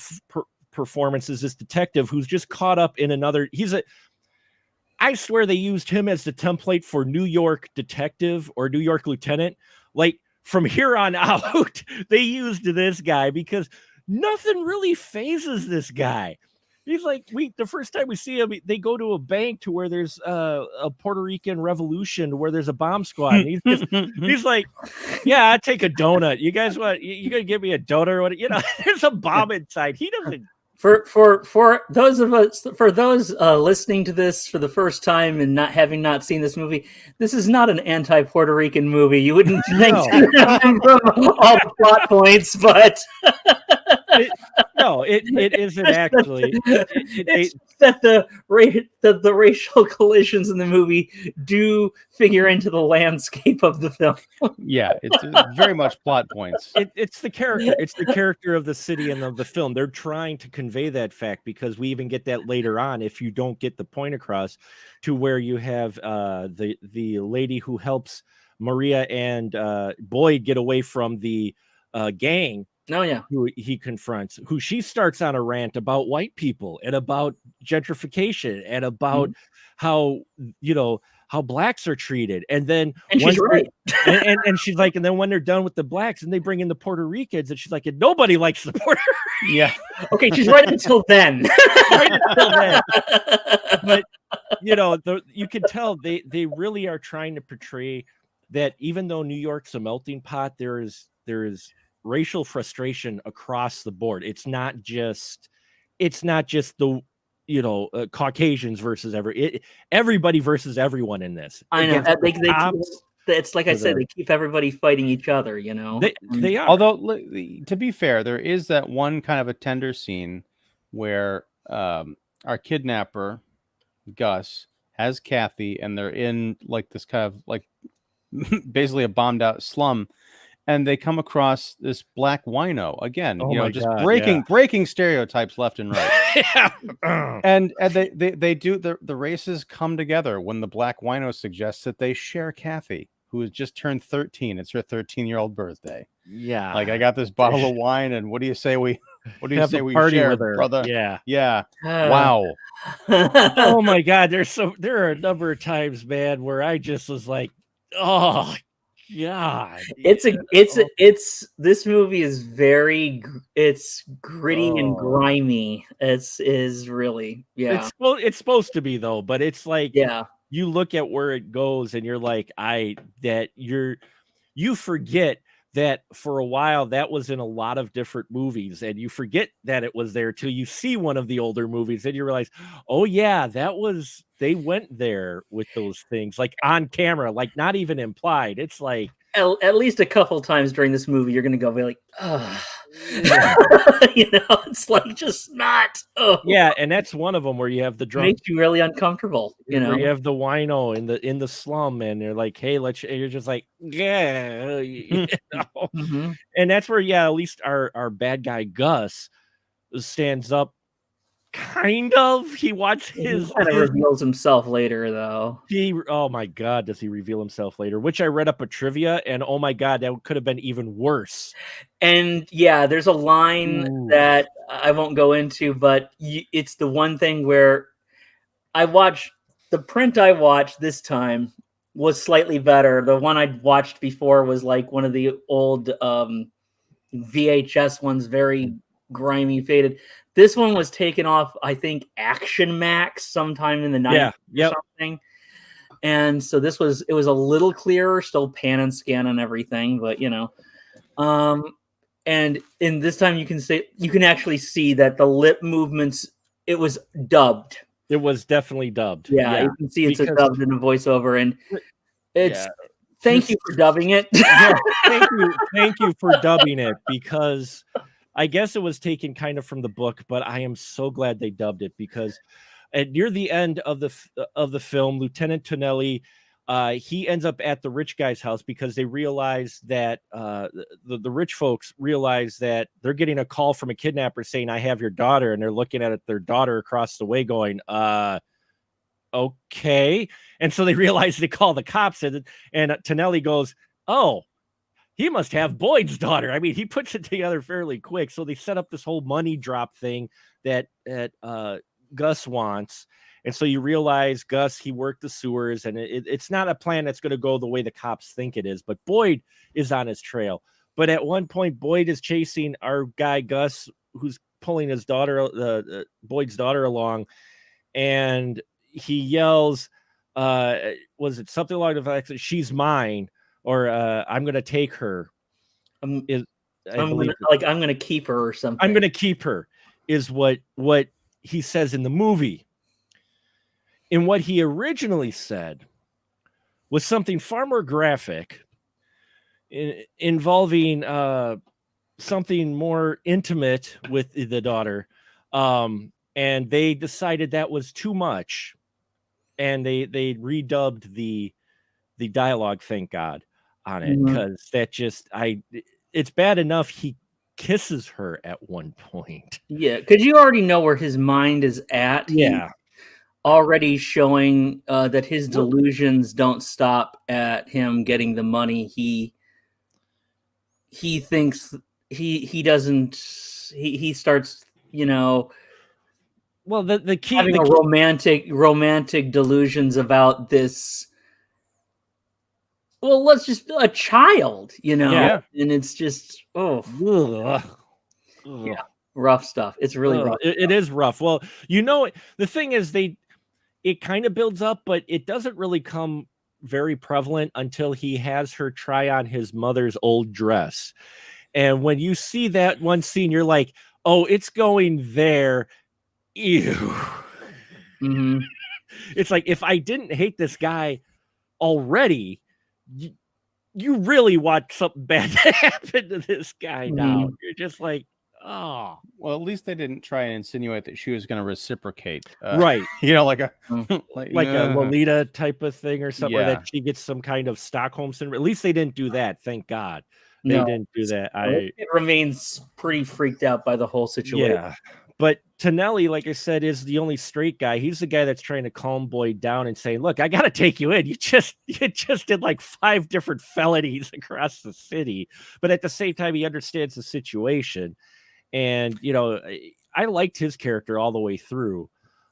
performance as this detective who's just caught up in another. I swear they used him as the template for New York detective or New York lieutenant. Like from here on out, they used this guy because nothing really phases this guy. He's like, the first time we see him, they go to a bank to where there's a Puerto Rican revolution where there's a bomb squad. And he's like, yeah, I'll take a donut. You guys you gonna give me a donut or what? There's a bomb inside. He doesn't. For those of us, listening to this for the first time and not seen this movie, this is not an anti-Puerto Rican movie. You wouldn't think from all the plot points, but it isn't actually. It's that the racial collisions in the movie do figure into the landscape of the film. Yeah, it's very much plot points. It's the character. It's the character of the city and of the film. They're trying to convey that fact because we even get that later on. If you don't get the point across, to where you have the lady who helps Maria and Boyd get away from the gang. Oh yeah, who he confronts, who she starts on a rant about white people and about gentrification and about how how blacks are treated. And then And she's right. and she's like, and then when they're done with the blacks and they bring in the Puerto Ricans, and she's like, and nobody likes the Puerto Ricans. Yeah. Okay, she's right until then. Right until then. But you can tell they really are trying to portray that even though New York's a melting pot, there is racial frustration across the board. It's not just the Caucasians versus everybody versus everyone in this. I know. It's like I said, the- they keep everybody fighting each other, They are. Although, to be fair, there is that one kind of a tender scene where our kidnapper, Gus, has Kathy, and they're in like this kind of like basically a bombed out slum, and they come across this black wino again. Oh my just God, breaking stereotypes left and right. Yeah. And they do the races come together when the black wino suggests that they share Kathy, who has just turned 13. It's her 13-year-old birthday. Yeah. Like, I got this bottle of wine, and what do you say we Have a party share, with her, brother? Yeah. Yeah. Wow. Oh my God. There are a number of times, man, where I just was like, oh God. This movie is it's gritty and grimy. Is really, yeah. It's supposed to be though, but it's like, yeah. You look at where it goes and you're like, you forget that for a while that was in a lot of different movies, and you forget that it was there till you see one of the older movies and you realize, oh yeah, they went there with those things, like on camera, like not even implied. It's like at least a couple times during this movie, you're going to go be like, oh, it's like just not. Oh. Yeah, and that's one of them where you have the drunk. It makes you really uncomfortable. Where you have the wino in the slum, and they're like, hey, and you're just like, yeah. Mm-hmm. And that's where, yeah, at least our bad guy Gus stands up. Kind of. He reveals himself later, though. Oh my God, does he reveal himself later? Which I read up a trivia, and oh my God, that could have been even worse. And yeah, there's a line that I won't go into, but it's the one thing where the print I watched this time was slightly better. The one I'd watched before was like one of the old VHS ones, very grimy, faded. This one was taken off, I think, Action Max sometime in the 90s or something. And so it was a little clearer, still pan and scan and everything, but and in this time you can actually see that the lip movements, it was dubbed. It was definitely dubbed. Yeah. You can see it's a dubbed in a voiceover, and it's thank you for dubbing it. Thank you for dubbing it, because I guess it was taken kind of from the book, but I am so glad they dubbed it, because near the end of the film, Lieutenant Tonelli, he ends up at the rich guy's house because they realize that the rich folks realize that they're getting a call from a kidnapper saying, I have your daughter. And they're looking at their daughter across the way going, okay. And so they realize they call the cops, and Tonelli goes, oh, he must have Boyd's daughter. I mean, he puts it together fairly quick. So they set up this whole money drop thing that Gus wants. And so you realize Gus, he worked the sewers, and it's not a plan that's going to go the way the cops think it is. But Boyd is on his trail. But at one point, Boyd is chasing our guy Gus, who's pulling his daughter, Boyd's daughter, along, and he yells, "Was it something along the lines of "She's mine"? Or I'm going to take her. I'm going to keep her or something. I'm going to keep her is what he says in the movie. And what he originally said was something far more graphic, involving something more intimate with the daughter. And they decided that was too much. And they redubbed the dialogue, thank God, on it, because it's bad enough he kisses her at one point. Yeah, because you already know where his mind is at. Yeah. He's already showing that his delusions don't stop at him getting the money. He thinks he doesn't. He starts, Well, the key having romantic delusions about this well, let's just a child, Yeah. and it's just Ugh. yeah, rough stuff. It's really rough. It is rough. Well, the thing is, it kind of builds up, but it doesn't really come very prevalent until he has her try on his mother's old dress. And when you see that one scene, you're like, oh, it's going there. Ew. Mm-hmm. It's like, if I didn't hate this guy already, you really want something bad to happen to this guy now. You're just like, oh. Well, at least they didn't try and insinuate that she was going to reciprocate. Right. Like a like a Lolita type of thing or something, or Yeah. that she gets some kind of Stockholm syndrome. At least they didn't do that. Thank God. They didn't do that. It remains pretty freaked out by the whole situation. Yeah. But Tonelli, like I said, is the only straight guy. He's the guy that's trying to calm Boyd down and saying, look, I got to take you in. You just did like 5 different felonies across the city. But at the same time, he understands the situation. And, I liked his character all the way through.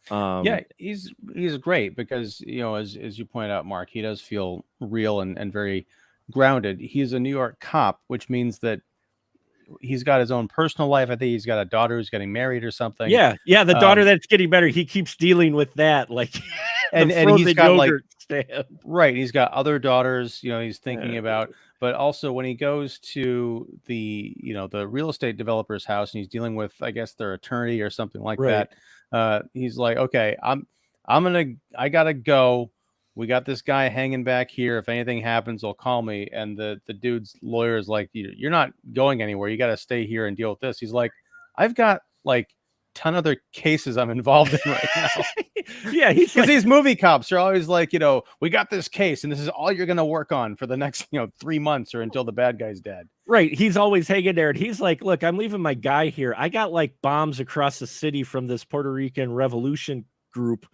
Yeah, he's great because, as you pointed out, Mark, he does feel real and very grounded. He's a New York cop, which means that he's got his own personal life. I think he's got a daughter who's getting married or something. Yeah, the daughter that's getting better. He keeps dealing with that, like, and he's got stand. Right. He's got other daughters, he's thinking about, but also when he goes to the real estate developer's house and he's dealing with, I guess, their attorney or something like that. He's like, okay, I gotta go. We got this guy hanging back here. If anything happens, they'll call me. And the dude's lawyer is like, you're not going anywhere. You got to stay here and deal with this. He's like, I've got like 10 other cases I'm involved in right now. Yeah, he's because these movie cops are always like, we got this case and this is all you're going to work on for the next 3 months or until the bad guy's dead. Right. He's always hanging there, and he's like, look, I'm leaving my guy here. I got like bombs across the city from this Puerto Rican revolution group,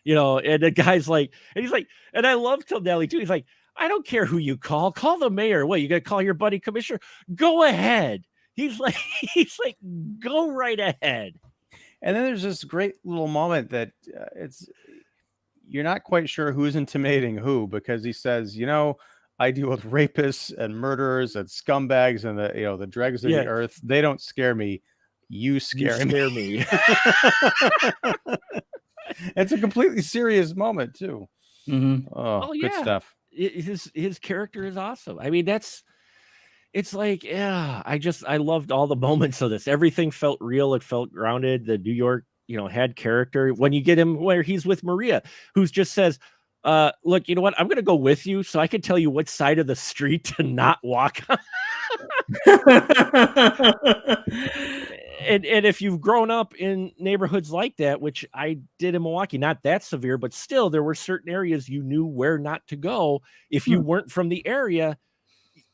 and the guy's like, and he's like, and I love Tonelli too. He's like, I don't care who you call the mayor. What, you gonna call your buddy commissioner? Go ahead. He's like, go right ahead. And then there's this great little moment that you're not quite sure who's intimidating who, because he says, I deal with rapists and murderers and scumbags and the dregs of the earth. They don't scare me. You scare me. It's a completely serious moment too. Mm-hmm. Oh, good stuff. His character is awesome. I mean, it's like, I loved all the moments of this. Everything felt real. It felt grounded. The New York, had character. When you get him where he's with Maria, who just says, look, you know what? I'm going to go with you so I can tell you what side of the street to not walk on. And if you've grown up in neighborhoods like that, which I did in Milwaukee, not that severe, but still there were certain areas you knew where not to go. If you weren't from the area,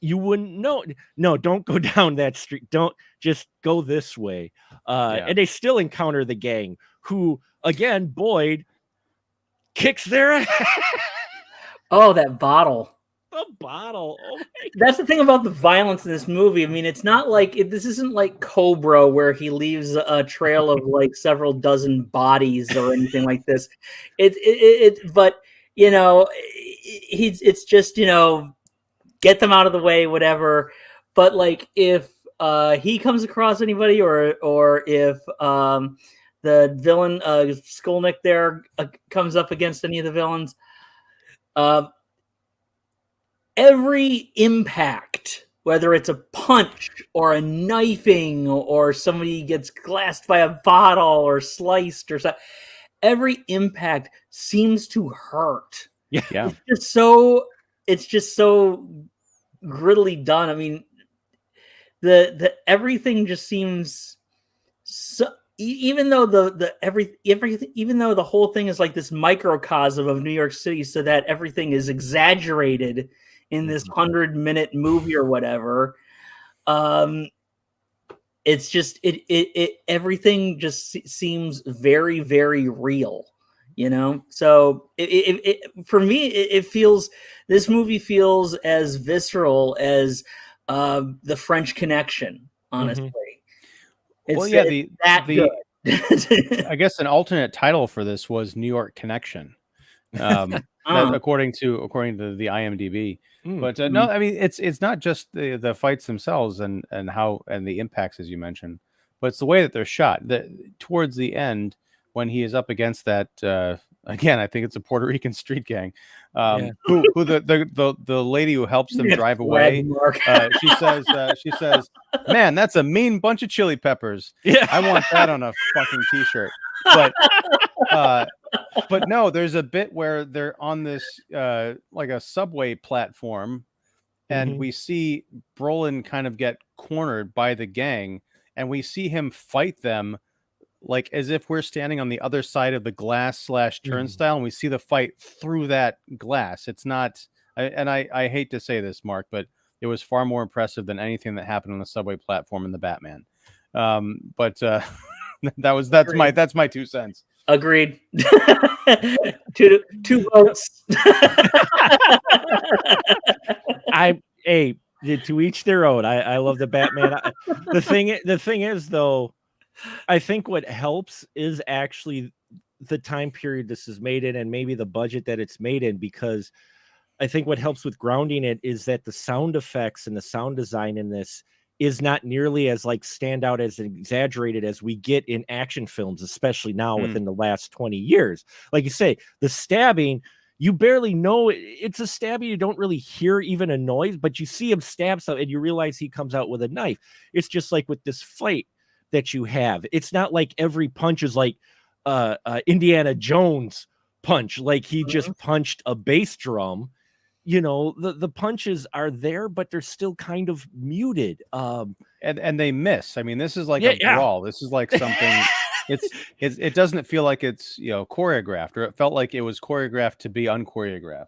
you wouldn't know. No, don't go down that street. Don't, just go this way. And they still encounter the gang who, again, Boyd kicks their ass. Oh, that bottle. The bottle. Oh, that's the thing about the violence in this movie. I mean, it's not like this isn't like Cobra where he leaves a trail of like several dozen bodies or anything like this. But it's just get them out of the way, whatever. But like if he comes across anybody, or if the villain Skolnick there comes up against any of the villains, every impact, whether it's a punch or a knifing or somebody gets glassed by a bottle or sliced or something, every impact seems to hurt. Yeah. It's just so grittily done. I mean, the everything just seems so. Even though even though the whole thing is like this microcosm of New York City, so that everything is exaggerated in this 100-minute movie or whatever, it's just everything just seems very, very real, So for me, this movie feels as visceral as The French Connection, honestly. Mm-hmm. Good. I guess an alternate title for this was New York Connection. That according to the IMDb. But no, I mean it's not just the fights themselves and the impacts as you mentioned, but it's the way that they're shot. Towards the end when he is up against that again, I think it's a Puerto Rican street gang. Who the lady who helps them drive away. She says, "Man, that's a mean bunch of chili peppers. Yeah. I want that on a fucking t-shirt." But no, there's a bit where they're on this like a subway platform, and we see Brolin kind of get cornered by the gang, and we see him fight them like as if we're standing on the other side of the glass / turnstile, and we see the fight through that glass. It's not, I hate to say this, Mark, but it was far more impressive than anything that happened on the subway platform in the Batman. That's my 2 cents. Agreed. two votes. To each their own. I love the Batman. The thing is though, I think what helps is actually the time period this is made in and maybe the budget that it's made in, because I think what helps with grounding it is that the sound effects and the sound design in this is not nearly as like stand out as exaggerated as we get in action films, especially now within the last 20 years. Like you say, the stabbing, you barely know it's a stabbing. You don't really hear even a noise, but you see him stab something and you realize he comes out with a knife. It's just like with this fight that you have. It's not like every punch is like Indiana Jones punch, like he just punched a bass drum. You know, the punches are there, but they're still kind of muted. And they miss. I mean, this is like a brawl. This is like something. It doesn't feel like it's choreographed, or it felt like it was choreographed to be unchoreographed.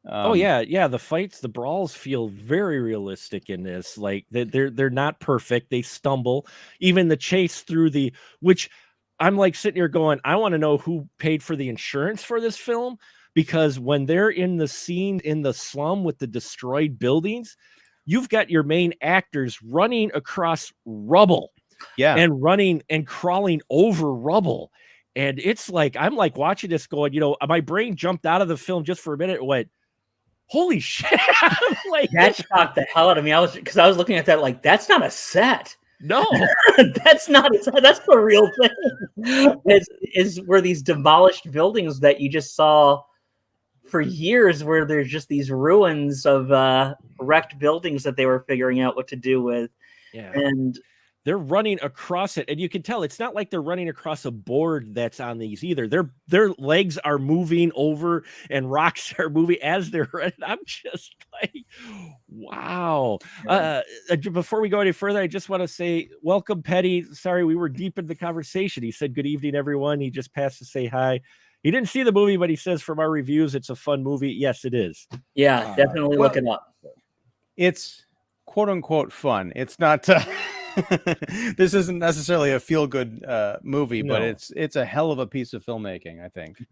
The fights, the brawls feel very realistic in this. Like they're not perfect. They stumble. Even the chase through which I'm like sitting here going, I want to know who paid for the insurance for this film. Because when they're in the scene in the slum with the destroyed buildings, you've got your main actors running across rubble, and running and crawling over rubble. And it's like, I'm like watching this going, my brain jumped out of the film just for a minute and went, holy shit. Like, that shocked the hell out of me. I was looking at that like, that's not a set. No, that's not a set. That's the real thing. Were these demolished buildings that you just saw for years, where there's just these ruins of wrecked buildings that they were figuring out what to do with. Yeah. And they're running across it, and you can tell it's not like they're running across a board that's on these either. Their legs are moving over and rocks are moving as they're running. I'm just like, wow. Before we go any further, I just want to say welcome, Petty. Sorry, we were deep in the conversation. He said good evening, everyone. He just passed to say hi. He didn't see the movie, but he says from our reviews, it's a fun movie. Yes, it is. Yeah, definitely look it up. It's quote unquote fun. It's not. This isn't necessarily a feel good movie, but it's a hell of a piece of filmmaking. I think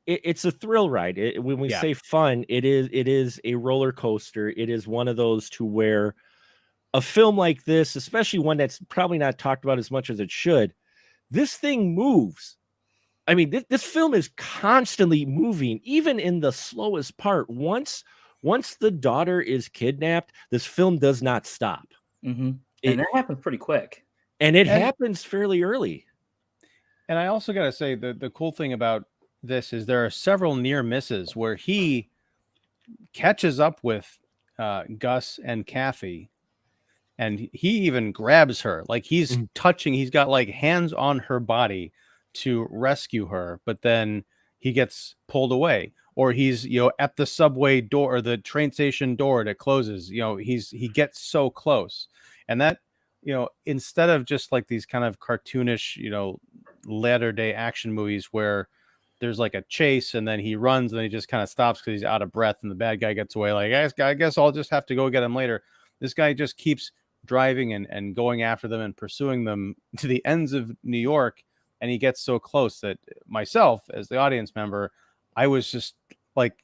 it's a thrill ride. When we say fun, it is a roller coaster. It is one of those to where a film like this, especially one that's probably not talked about as much as it should, this thing moves. I mean, this film is constantly moving, even in the slowest part. Once the daughter is kidnapped, this film does not stop. And that happens pretty quick. And it happens fairly early. And I also got to say, the cool thing about this is there are several near misses where he catches up with Gus and Kathy, and he even grabs her. Like he's got like hands on her body to rescue her, but then he gets pulled away, or he's at the subway door or the train station door that closes. He gets so close, and that instead of just like these kind of cartoonish latter day action movies where there's like a chase and then he runs and then he just kind of stops because he's out of breath and the bad guy gets away, like I guess I'll just have to go get him later. This guy just keeps driving and going after them and pursuing them to the ends of New York. And he gets so close that myself, as the audience member, I was just like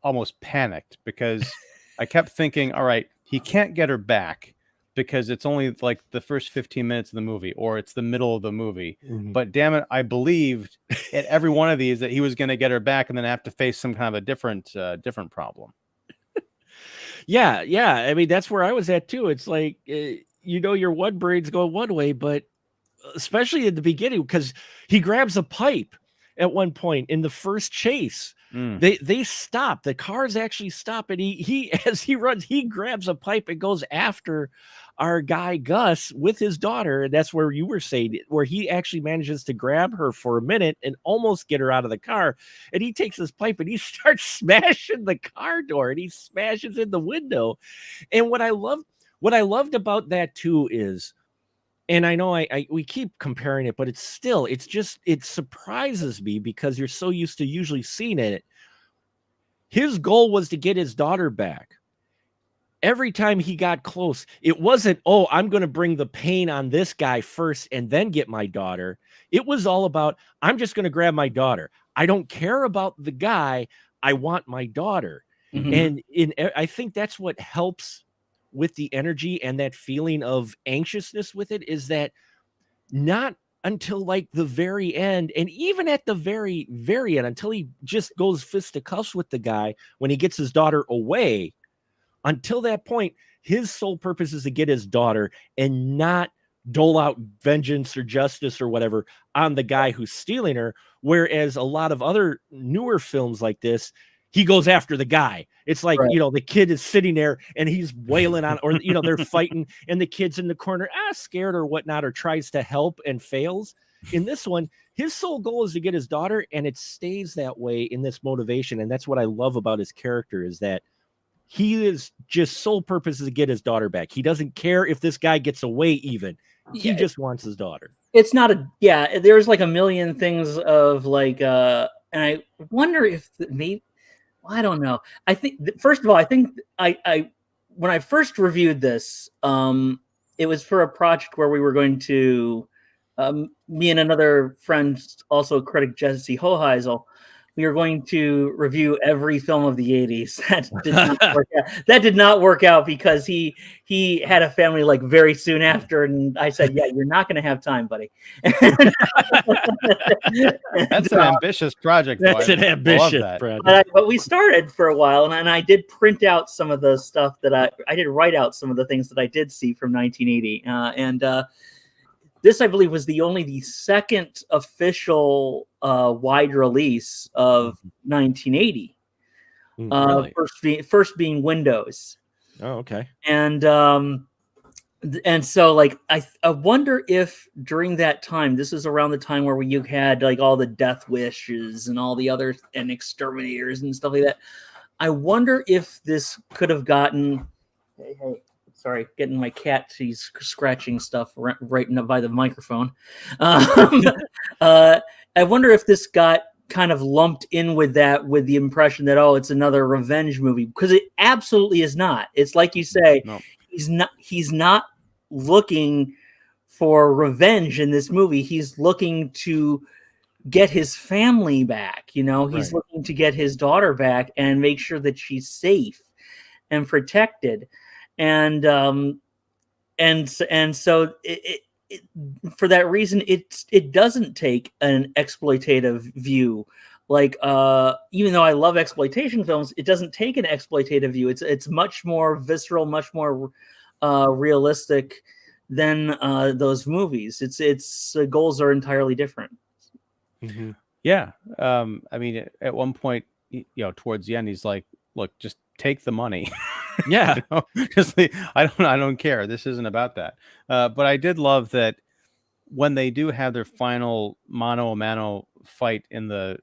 almost panicked because I kept thinking, all right, he can't get her back. because it's only like the first 15 minutes of the movie, or it's the middle of the movie. Mhm. But damn it, I believed at every one of these that he was going to get her back and then have to face some kind of a different problem. Yeah. I mean, that's where I was at too. It's like, your one brain's going one way, but especially at the beginning, because he grabs a pipe at one point in the first chase. They stop. The cars actually stop, and he as he runs, he grabs a pipe and goes after our guy Gus with his daughter. And that's where you were saying, where he actually manages to grab her for a minute and almost get her out of the car. And he takes his pipe and he starts smashing the car door, and he smashes in the window. And what I loved about that too is, and I know we keep comparing it, but it surprises me because you're so used to usually seeing it. His goal was to get his daughter back. Every time he got close, it wasn't, oh, I'm going to bring the pain on this guy first and then get my daughter. It was all about, I'm just going to grab my daughter. I don't care about the guy. I want my daughter. Mhm. And I think that's what helps with the energy and that feeling of anxiousness with it, is that not until like the very end, and even at the very, very end, until he just goes fisticuffs with the guy when he gets his daughter away, until that point, his sole purpose is to get his daughter and not dole out vengeance or justice or whatever on the guy who's stealing her. Whereas a lot of other newer films like this, he goes after the guy. It's like, Right. the kid is sitting there and he's wailing on, or, they're fighting and the kid's in the corner, scared or whatnot, or tries to help and fails. In this one, his sole goal is to get his daughter, and it stays that way in this motivation. And that's what I love about his character, is that he is just sole purpose is to get his daughter back. He doesn't care if this guy gets away even. He just wants his daughter. It's not there's like a million things of like, and I wonder if maybe, I don't know. I think, first of all, I think I when I first reviewed this, it was for a project where we were going to, me and another friend, also critic Jesse Hoheisel, we were going to review every film of the 80s. That did not work out because he had a family like very soon after, and I said, yeah, you're not going to have time, buddy. That's an ambitious project. That's an ambitious project. But we started for a while, and I did print out some of the stuff that I did write out some of the things that I did see from 1980. This, I believe, was the second official wide release of 1980. Really? First being Windows. Oh, okay. And so like I wonder if during that time, this is around the time where you had like all the Death Wishes and all the other and Exterminators and stuff like that. I wonder if this could have gotten. Hey. Sorry, getting my cat. She's scratching stuff right by the microphone. I wonder if this got kind of lumped in with that, with the impression that, oh, it's another revenge movie, because it absolutely is not. It's like you say, No. He's not looking for revenge in this movie. He's looking to get his family back. He's Right. looking to get his daughter back and make sure that she's safe and protected. And so it for that reason, it doesn't take an exploitative view. Like, even though I love exploitation films, it doesn't take an exploitative view. It's much more visceral, much more realistic than those movies. Its goals are entirely different. Mm-hmm. Yeah. I mean, at one point, towards the end, he's like, "Look, just take the money." Yeah. I don't care. This isn't about that. But I did love that when they do have their final mano a mano fight in the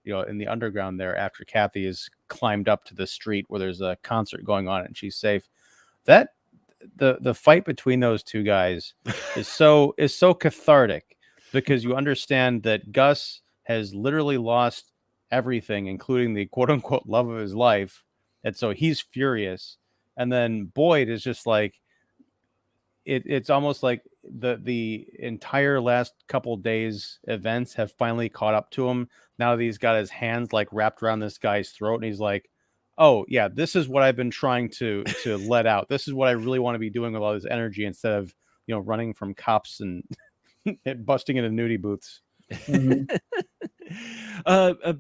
underground there, after Kathy is climbed up to the street where there's a concert going on and she's safe. That the fight between those two guys is so cathartic, because you understand that Gus has literally lost everything, including the quote unquote love of his life. And so he's furious. And then Boyd is just like, it's almost like the entire last couple days events have finally caught up to him. Now that he's got his hands like wrapped around this guy's throat, and he's like, oh yeah, this is what I've been trying to let out. This is what I really want to be doing with all this energy instead of, running from cops and busting into nudie booths. Mhm.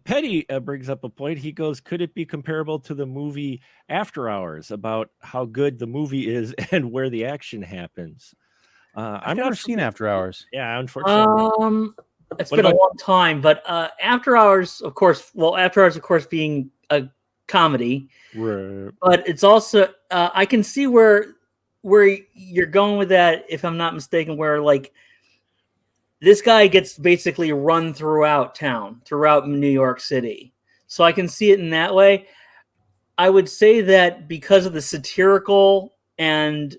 Petty brings up a point. He goes, could it be comparable to the movie After Hours, about how good the movie is and where the action happens? I've never seen After Hours. Yeah, unfortunately. It's What been a about- long time, but After Hours, of course, being a comedy, Right. but it's also I can see where you're going with that, if I'm not mistaken, where like this guy gets basically run throughout New York City. So I can see it in that way. I would say that because of the satirical and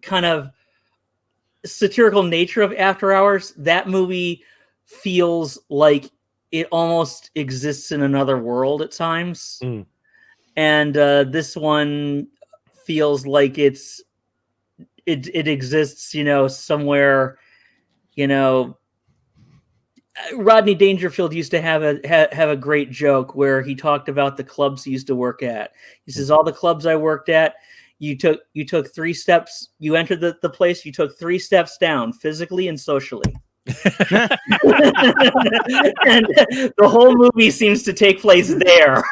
kind of satirical nature of After Hours, that movie feels like it almost exists in another world at times. Mm. And this one feels like it exists, somewhere, Rodney Dangerfield used to have a great joke where he talked about the clubs he used to work at. He says, all the clubs I worked at, you took 3 steps, you entered the place, you took 3 steps down, physically and socially. And the whole movie seems to take place there.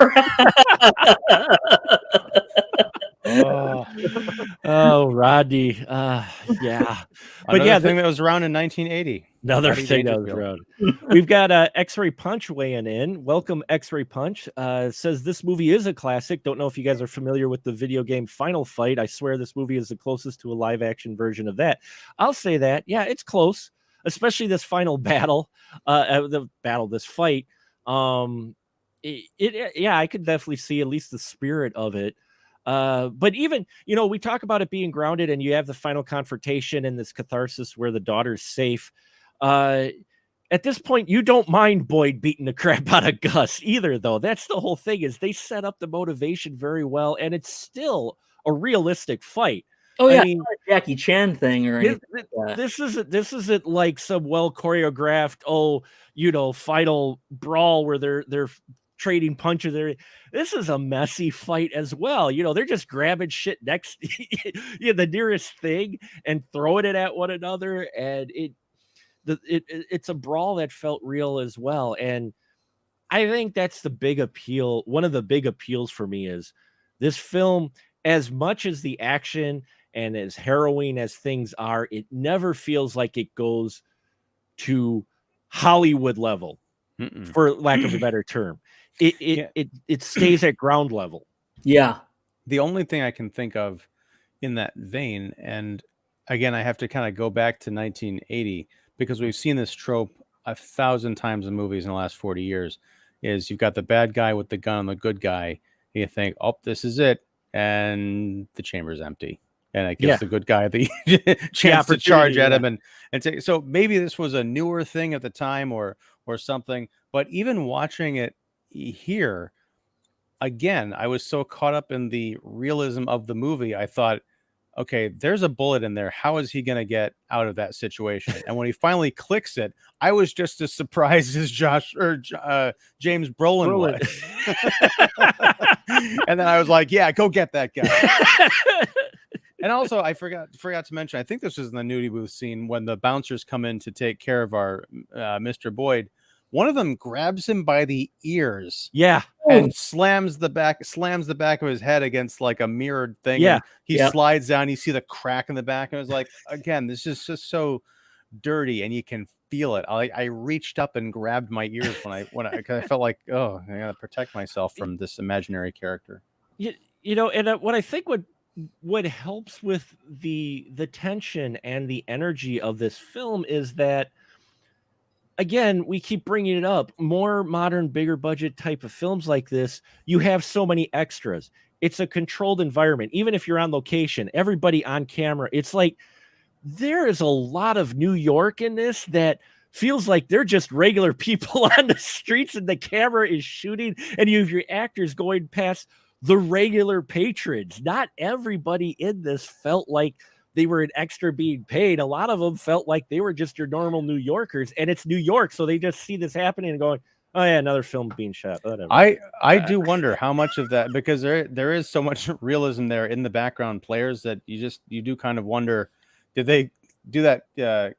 Oh, Rodney. Yeah. Another thing that was around in 1980. Another Rodney thing that was Dangerfield. around. We've got X-Ray Punch weighing in. Welcome, X-Ray Punch. Says this movie is a classic. Don't know if you guys are familiar with the video game Final Fight. I swear this movie is the closest to a live-action version of that. I'll say that. Yeah, it's close, especially this final battle. This fight. Yeah, I could definitely see at least the spirit of it. But even, we talk about it being grounded, and you have the final confrontation and this catharsis where the daughter's safe. At this point, you don't mind Boyd beating the crap out of Gus either, though. That's the whole thing, is they set up the motivation very well, and it's still a realistic fight. Oh yeah, I mean, it's not a Jackie Chan thing or anything like that. This isn't like some well choreographed, final brawl where they're trading punches. This is a messy fight as well. They're just grabbing shit next the nearest thing and throwing it at one another, and it's a brawl that felt real as well. And I think that's the big appeal. One of the big appeals for me is this film, as much as the action and as harrowing as things are, it never feels like it goes to Hollywood level, for lack of a better term. It stays at ground level. Yeah. The only thing I can think of in that vein, and again, I have to kind of go back to 1980 because we've seen this trope 1,000 times in movies in the last 40 years, is you've got the bad guy with the gun on the good guy, and you think, oh, this is it, and the chamber's empty. And it gives the good guy the chance to charge at him and say, so maybe this was a newer thing at the time or something. But even watching it here, again, I was so caught up in the realism of the movie. I thought, okay, there's a bullet in there. How is he going to get out of that situation? And when he finally clicks it, I was just as surprised as James Brolin was. And then I was like, yeah, go get that guy. And also, I forgot to mention, I think this was in the nudie booth scene when the bouncers come in to take care of our Mr. Boyd. One of them grabs him by the ears, and slams the back of his head against like a mirrored thing. Yeah, and he slides down. You see the crack in the back, and it was like, again, this is just so dirty, and you can feel it. I reached up and grabbed my ears when I felt like, oh, I gotta protect myself from this imaginary character. And what I think what helps with the tension and the energy of this film is that, again, we keep bringing it up, more modern, bigger budget type of films like this, you have so many extras. It's a controlled environment. Even if you're on location, everybody on camera, it's like there is a lot of New York in this that feels like they're just regular people on the streets, and the camera is shooting, and you have your actors going past the regular patrons. Not everybody in this felt like they were an extra being paid. A lot of them felt like they were just your normal New Yorkers, and it's New York, so they just see this happening and going, Oh yeah, another film being shot. Whatever. I do wonder how much of that, because there is so much realism there in the background players that you do kind of wonder, did they do that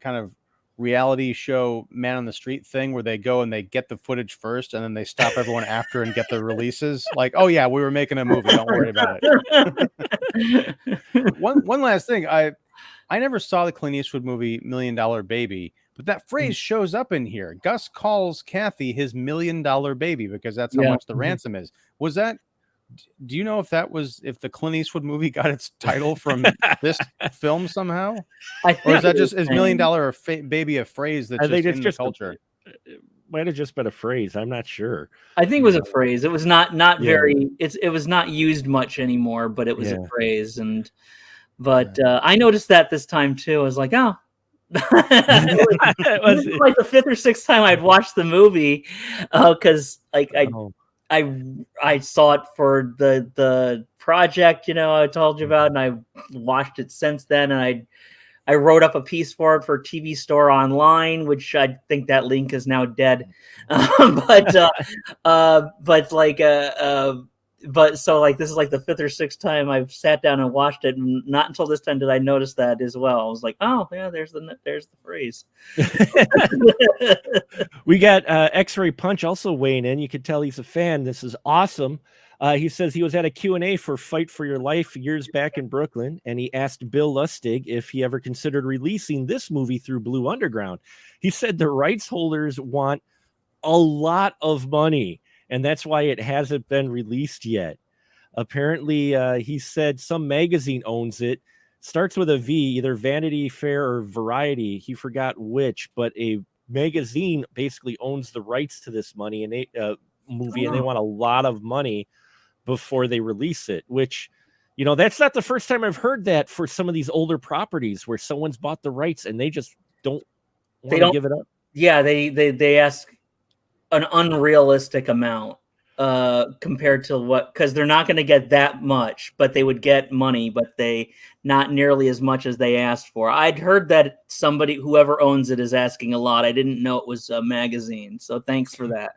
kind of reality show man on the street thing where they go and they get the footage first and then they stop everyone after and get the releases? Like, oh yeah, we were making a movie, don't worry about it. One last thing, I never saw the Clint Eastwood movie $1 Million Baby, but that phrase shows up in here. Gus calls Kathy his $1 million baby because that's how much the ransom is. Was that? Do you know if the Clint Eastwood movie got its title from this film somehow, or is that just $1 million baby a phrase that's just in the culture? It might have just been a phrase. I'm not sure. I think it was a phrase. It was not very. It was not used much anymore, but it was a phrase. But I noticed that this time too. I was like, oh. It was like the 5th or 6th time I'd watched the movie, because I saw it for the project, I told you about, and I watched it since then, and I wrote up a piece for it for TV Store Online, which I think that link is now dead. But so like this is like the 5th or 6th time I've sat down and watched it, and not until this time did I notice that as well. I was like, oh yeah, there's the phrase. We got X-Ray Punch also weighing in. You could tell he's a fan. This is awesome. He says he was at a Q&A for Fight for Your Life years back in Brooklyn, and he asked Bill Lustig if he ever considered releasing this movie through Blue Underground. He said the rights holders want a lot of money, and that's why it hasn't been released yet. Apparently, he said some magazine owns it. Starts with a V, either Vanity Fair or Variety. He forgot which, but a magazine basically owns the rights to this movie, and they want a lot of money before they release it, which, that's not the first time I've heard that for some of these older properties where someone's bought the rights and they just don't want to give it up. Yeah, they ask an unrealistic amount compared to because they're not going to get that much, but they would get money, but they not nearly as much as they asked for. I'd heard that whoever owns it is asking a lot. I didn't know it was a magazine, so thanks for that.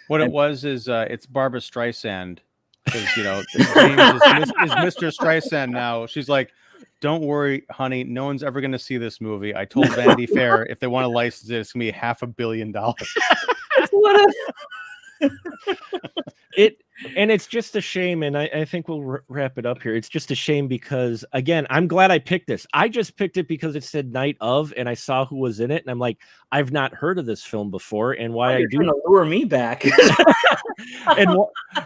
What it was is it's Barbara Streisand, because James is Mr. Streisand now. She's like, don't worry, honey, no one's ever going to see this movie. I told Vanity Fair if they want to license it, it's going to be $500 million. And it's just a shame, and I think we'll wrap it up here. It's just a shame because, again, I'm glad I picked this. I just picked it because it said Night of, and I saw who was in it, and I'm like, I've not heard of this film before, and why I do to lure me back.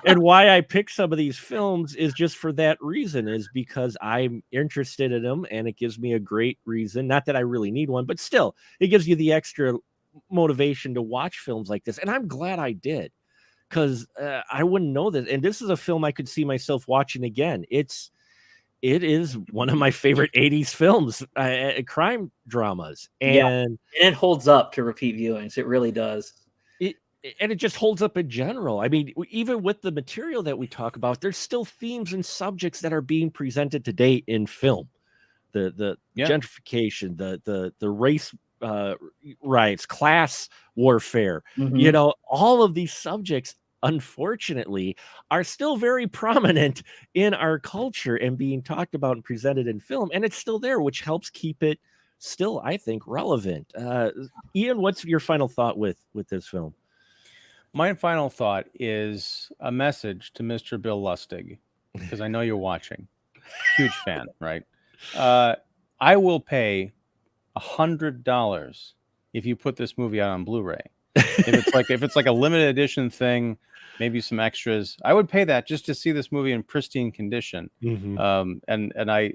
and why I pick some of these films is just for that reason, is because I'm interested in them, and it gives me a great reason. Not that I really need one, but still, it gives you the extra motivation to watch films like this, and I'm glad I did. Because I wouldn't know this, and this is a film I could see myself watching again. It is one of my favorite 80s films, crime dramas, and it holds up to repeat viewings. It really does. And it just holds up in general. I mean, even with the material that we talk about, there's still themes and subjects that are being presented today in film. The gentrification, the race riots, class warfare, all of these subjects, unfortunately, are still very prominent in our culture and being talked about and presented in film, and it's still there, which helps keep it still, I think, relevant. Ian, what's your final thought with this film? My final thought is a message to Mr. Bill Lustig, because I know you're watching. Huge fan, right? I will pay $100 if you put this movie out on Blu-ray. If it's like a limited edition thing, maybe some extras, I would pay that just to see this movie in pristine condition. And I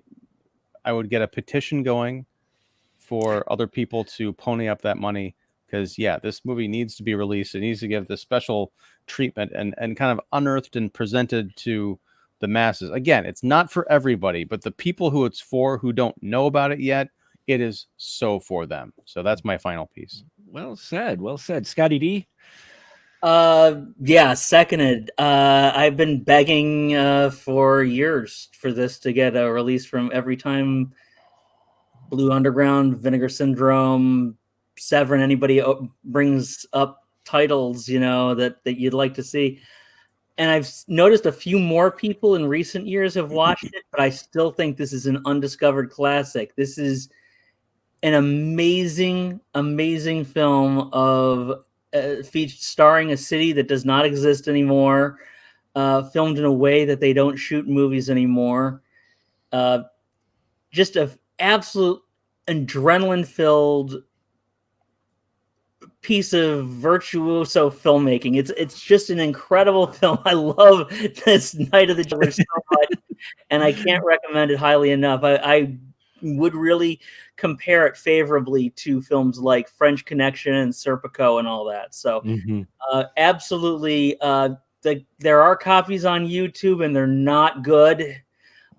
would get a petition going for other people to pony up that money, because this movie needs to be released. It needs to give the special treatment and kind of unearthed and presented to the masses. Again, it's not for everybody, but the people who it's for, who don't know about it yet, it is so for them. So that's my final piece. Well said. Scotty D? Seconded. I've been begging for years for this to get a release from every time Blue Underground, Vinegar Syndrome, Severin, anybody brings up titles, that you'd like to see. And I've noticed a few more people in recent years have watched it, but I still think this is an undiscovered classic. This is an amazing, amazing film of starring a city that does not exist anymore, filmed in a way that they don't shoot movies anymore. Just an absolute adrenaline-filled piece of virtuoso filmmaking. It's just an incredible film. I love this Night of the Juggler so much, and I can't recommend it highly enough. I would really compare it favorably to films like French Connection and Serpico and all that. So absolutely, there are copies on YouTube, and they're not good.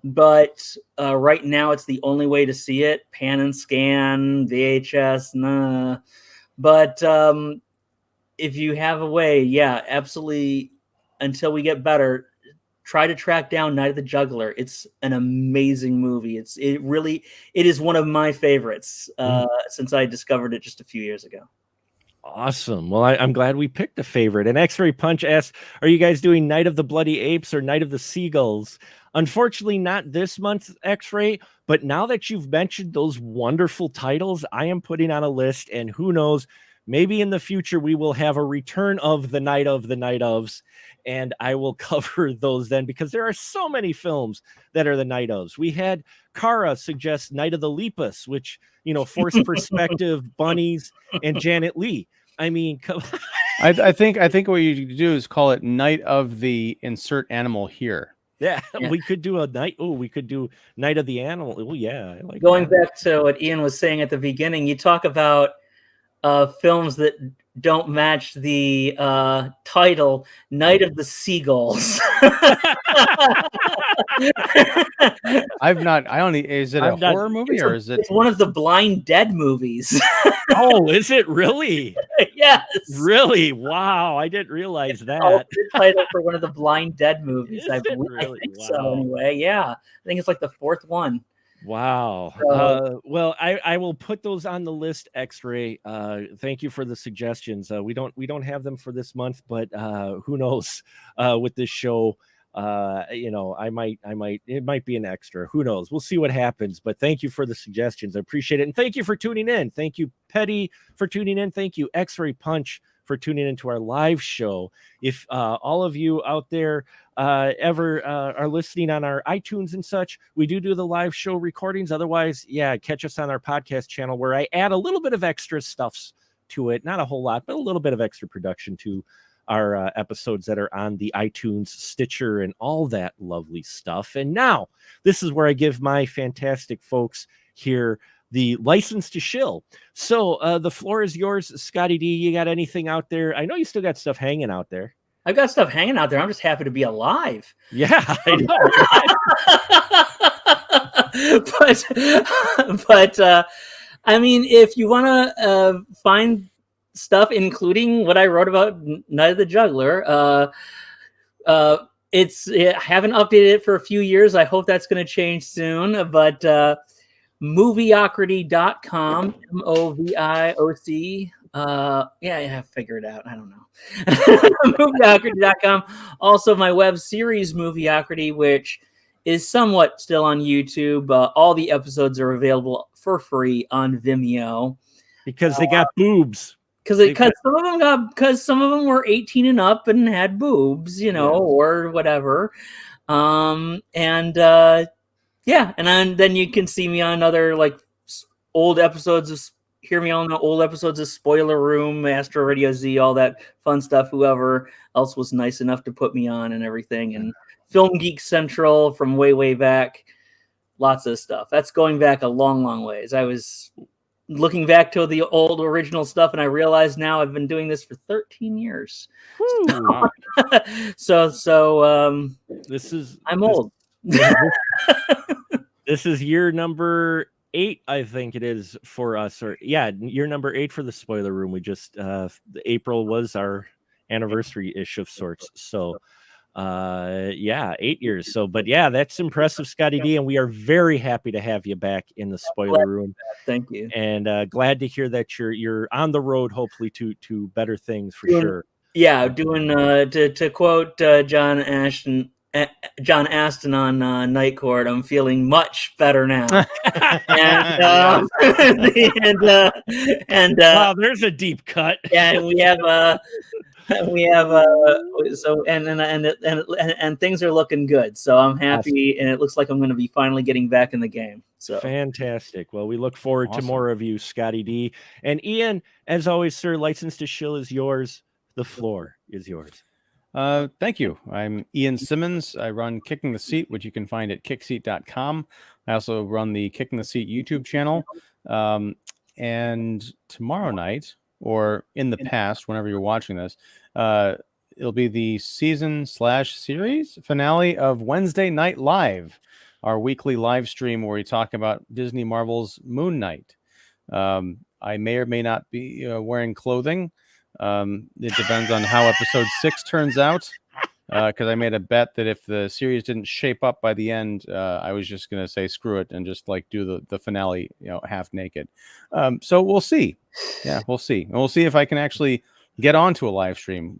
But right now, it's the only way to see it. Pan and scan, VHS, nah. But if you have a way, yeah, absolutely. Until we get better, try to track down Night of the Juggler. It's an amazing movie. It is one of my favorites since I discovered it just a few years ago. Awesome. Well, I'm glad we picked a favorite. And X-Ray Punch asks, are you guys doing Night of the Bloody Apes or Night of the Seagulls? Unfortunately, not this month, X-Ray, but now that you've mentioned those wonderful titles, I am putting on a list, and who knows, maybe in the future we will have a return of the Night Ofs, and I will cover those then, because there are so many films that are the Night Ofs. We had Kara suggest Night of the Lepus, which, forced perspective, bunnies, and Janet Leigh. I mean, I think what you do is call it Night of the insert animal here. Yeah, we could do a night. Oh, we could do Night of the Animal. Oh, yeah. I like Going back to what Ian was saying at the beginning, you talk about films that don't match the title, Night of the Seagulls. Is it a horror movie or is it? It's one of the Blind Dead movies. Oh, is it really? Yes. Really? Wow. I didn't realize that. The title for one of the Blind Dead movies. I think so anyway. Yeah. I think it's like the fourth one. Wow. Well, I will put those on the list, X-Ray. Thank you for the suggestions. We don't have them for this month, but who knows with this show. I might, it might be an extra, who knows, we'll see what happens, but thank you for the suggestions. I appreciate it. And thank you for tuning in. Thank you, Petty, for tuning in. Thank you, X-Ray Punch, for tuning into our live show. If all of you out there ever are listening on our iTunes and such, we do the live show recordings. Otherwise, yeah, catch us on our podcast channel, where I add a little bit of extra stuff to it. Not a whole lot, but a little bit of extra production to our episodes that are on the iTunes, Stitcher, and all that lovely stuff. And now, this is where I give my fantastic folks here the license to shill. So the floor is yours, Scotty D. You got anything out there? I know you still got stuff hanging out there. I've got stuff hanging out there. I'm just happy to be alive. Yeah, I know. but I mean, if you want to find stuff, including what I wrote about Night of the Juggler, I haven't updated it for a few years. I hope that's going to change soon. But moviocrity.com, MOVIOC. Yeah, figure it out. I don't know. Moviocrity.com. Also, my web series Moviocrity, which is somewhat still on YouTube. All the episodes are available for free on Vimeo because they got boobs. Because some of them were 18 and up and had boobs, or whatever. And then you can see me on other old episodes of hear me on the old episodes of Spoiler Room, Astro Radio Z, all that fun stuff. Whoever else was nice enough to put me on and everything, and Film Geek Central from way back. Lots of stuff. That's going back a long ways. I was looking back to the old original stuff, and I realize now I've been doing this for 13 years. Wow. I'm old. This is year number 8, I think it is for us, year number 8 for the Spoiler Room. We just April was our anniversary-ish of sorts. So Yeah, 8 years. So, but yeah, that's impressive, Scotty D, and we are very happy to have you back in the spoiler room. Thank you. And glad to hear that you're on the road, hopefully to better things for sure. Yeah, doing to quote John Aston on Night Court, I'm feeling much better now. and wow, there's a deep cut. And we have so and things are looking good. So I'm happy, and it looks like I'm going to be finally getting back in the game. So fantastic. Well, we look forward to more of you, Scotty D. And Ian, as always, sir, license to shill is yours. The floor is yours. Thank you. I'm Ian Simmons. I run Kicking the Seat, which you can find at kickseat.com. I also run the Kicking the Seat YouTube channel. And tomorrow night, or in the past, whenever you're watching this, it'll be the season/series finale of Wednesday Night Live, our weekly live stream where we talk about Disney Marvel's Moon Knight. I may or may not be wearing clothing. It depends on how episode 6 turns out, because I made a bet that if the series didn't shape up by the end, I was just going to say screw it and just like do the finale, half naked. So we'll see. Yeah, we'll see. And we'll see if I can actually get onto a live stream,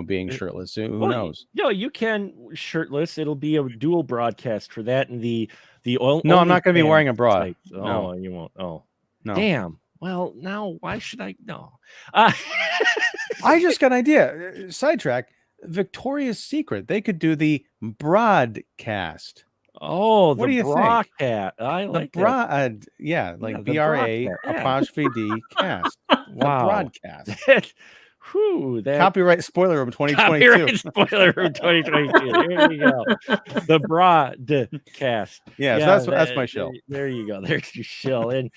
being shirtless. Who knows? You can shirtless. It'll be a dual broadcast for that and the oil. No, I'm not going to be wearing a bra. No, you won't. Oh, no. Damn. Well, now why should I? No. I just got an idea. Sidetrack. Victoria's Secret. They could do the broadcast. Oh, what do you think? I like the broad. Yeah, like BRA apostrophe D cast. Wow. The broadcast. That copyright spoiler room 2022. Copyright spoiler room 2022. There you go. The broadcast. Yeah, so that's my show. There you go. There's your show. And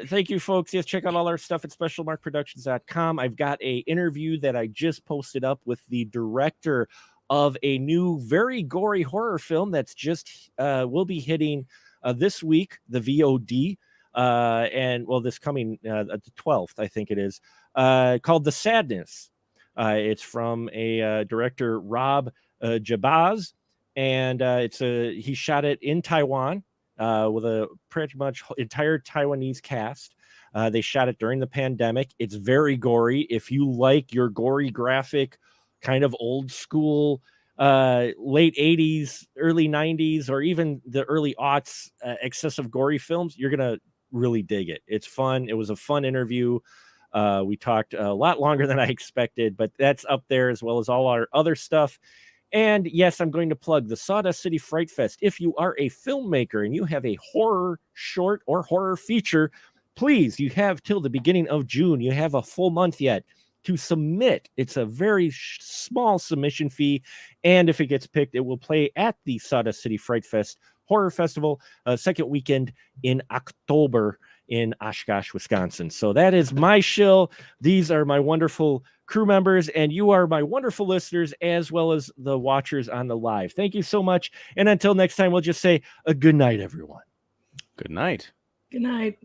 thank you, folks. Yes, check out all our stuff at specialmarkproductions.com. I've got a interview that I just posted up with the director of a new, very gory horror film that's just will be hitting this week, the VOD, and this coming the 12th, I think it is. Called The Sadness. It's from a director, Rob Jabaz, and he shot it in Taiwan with a pretty much entire Taiwanese cast. They shot it during the pandemic. It's very gory. If you like your gory graphic, kind of old school, late 80s, early 90s, or even the early aughts excessive gory films, you're going to really dig it. It's fun. It was a fun interview. We talked a lot longer than I expected, but that's up there as well as all our other stuff. And yes, I'm going to plug the Sawdust City Fright Fest. If you are a filmmaker and you have a horror short or horror feature, please, you have till the beginning of June. You have a full month yet to submit. It's a very small submission fee. And if it gets picked, it will play at the Sawdust City Fright Fest Horror Festival, second weekend in October in Oshkosh, Wisconsin. So that is my shill. These are my wonderful crew members, and you are my wonderful listeners, as well as the watchers on the live. Thank you so much. And until next time, we'll just say a good night, everyone. Good night. Good night.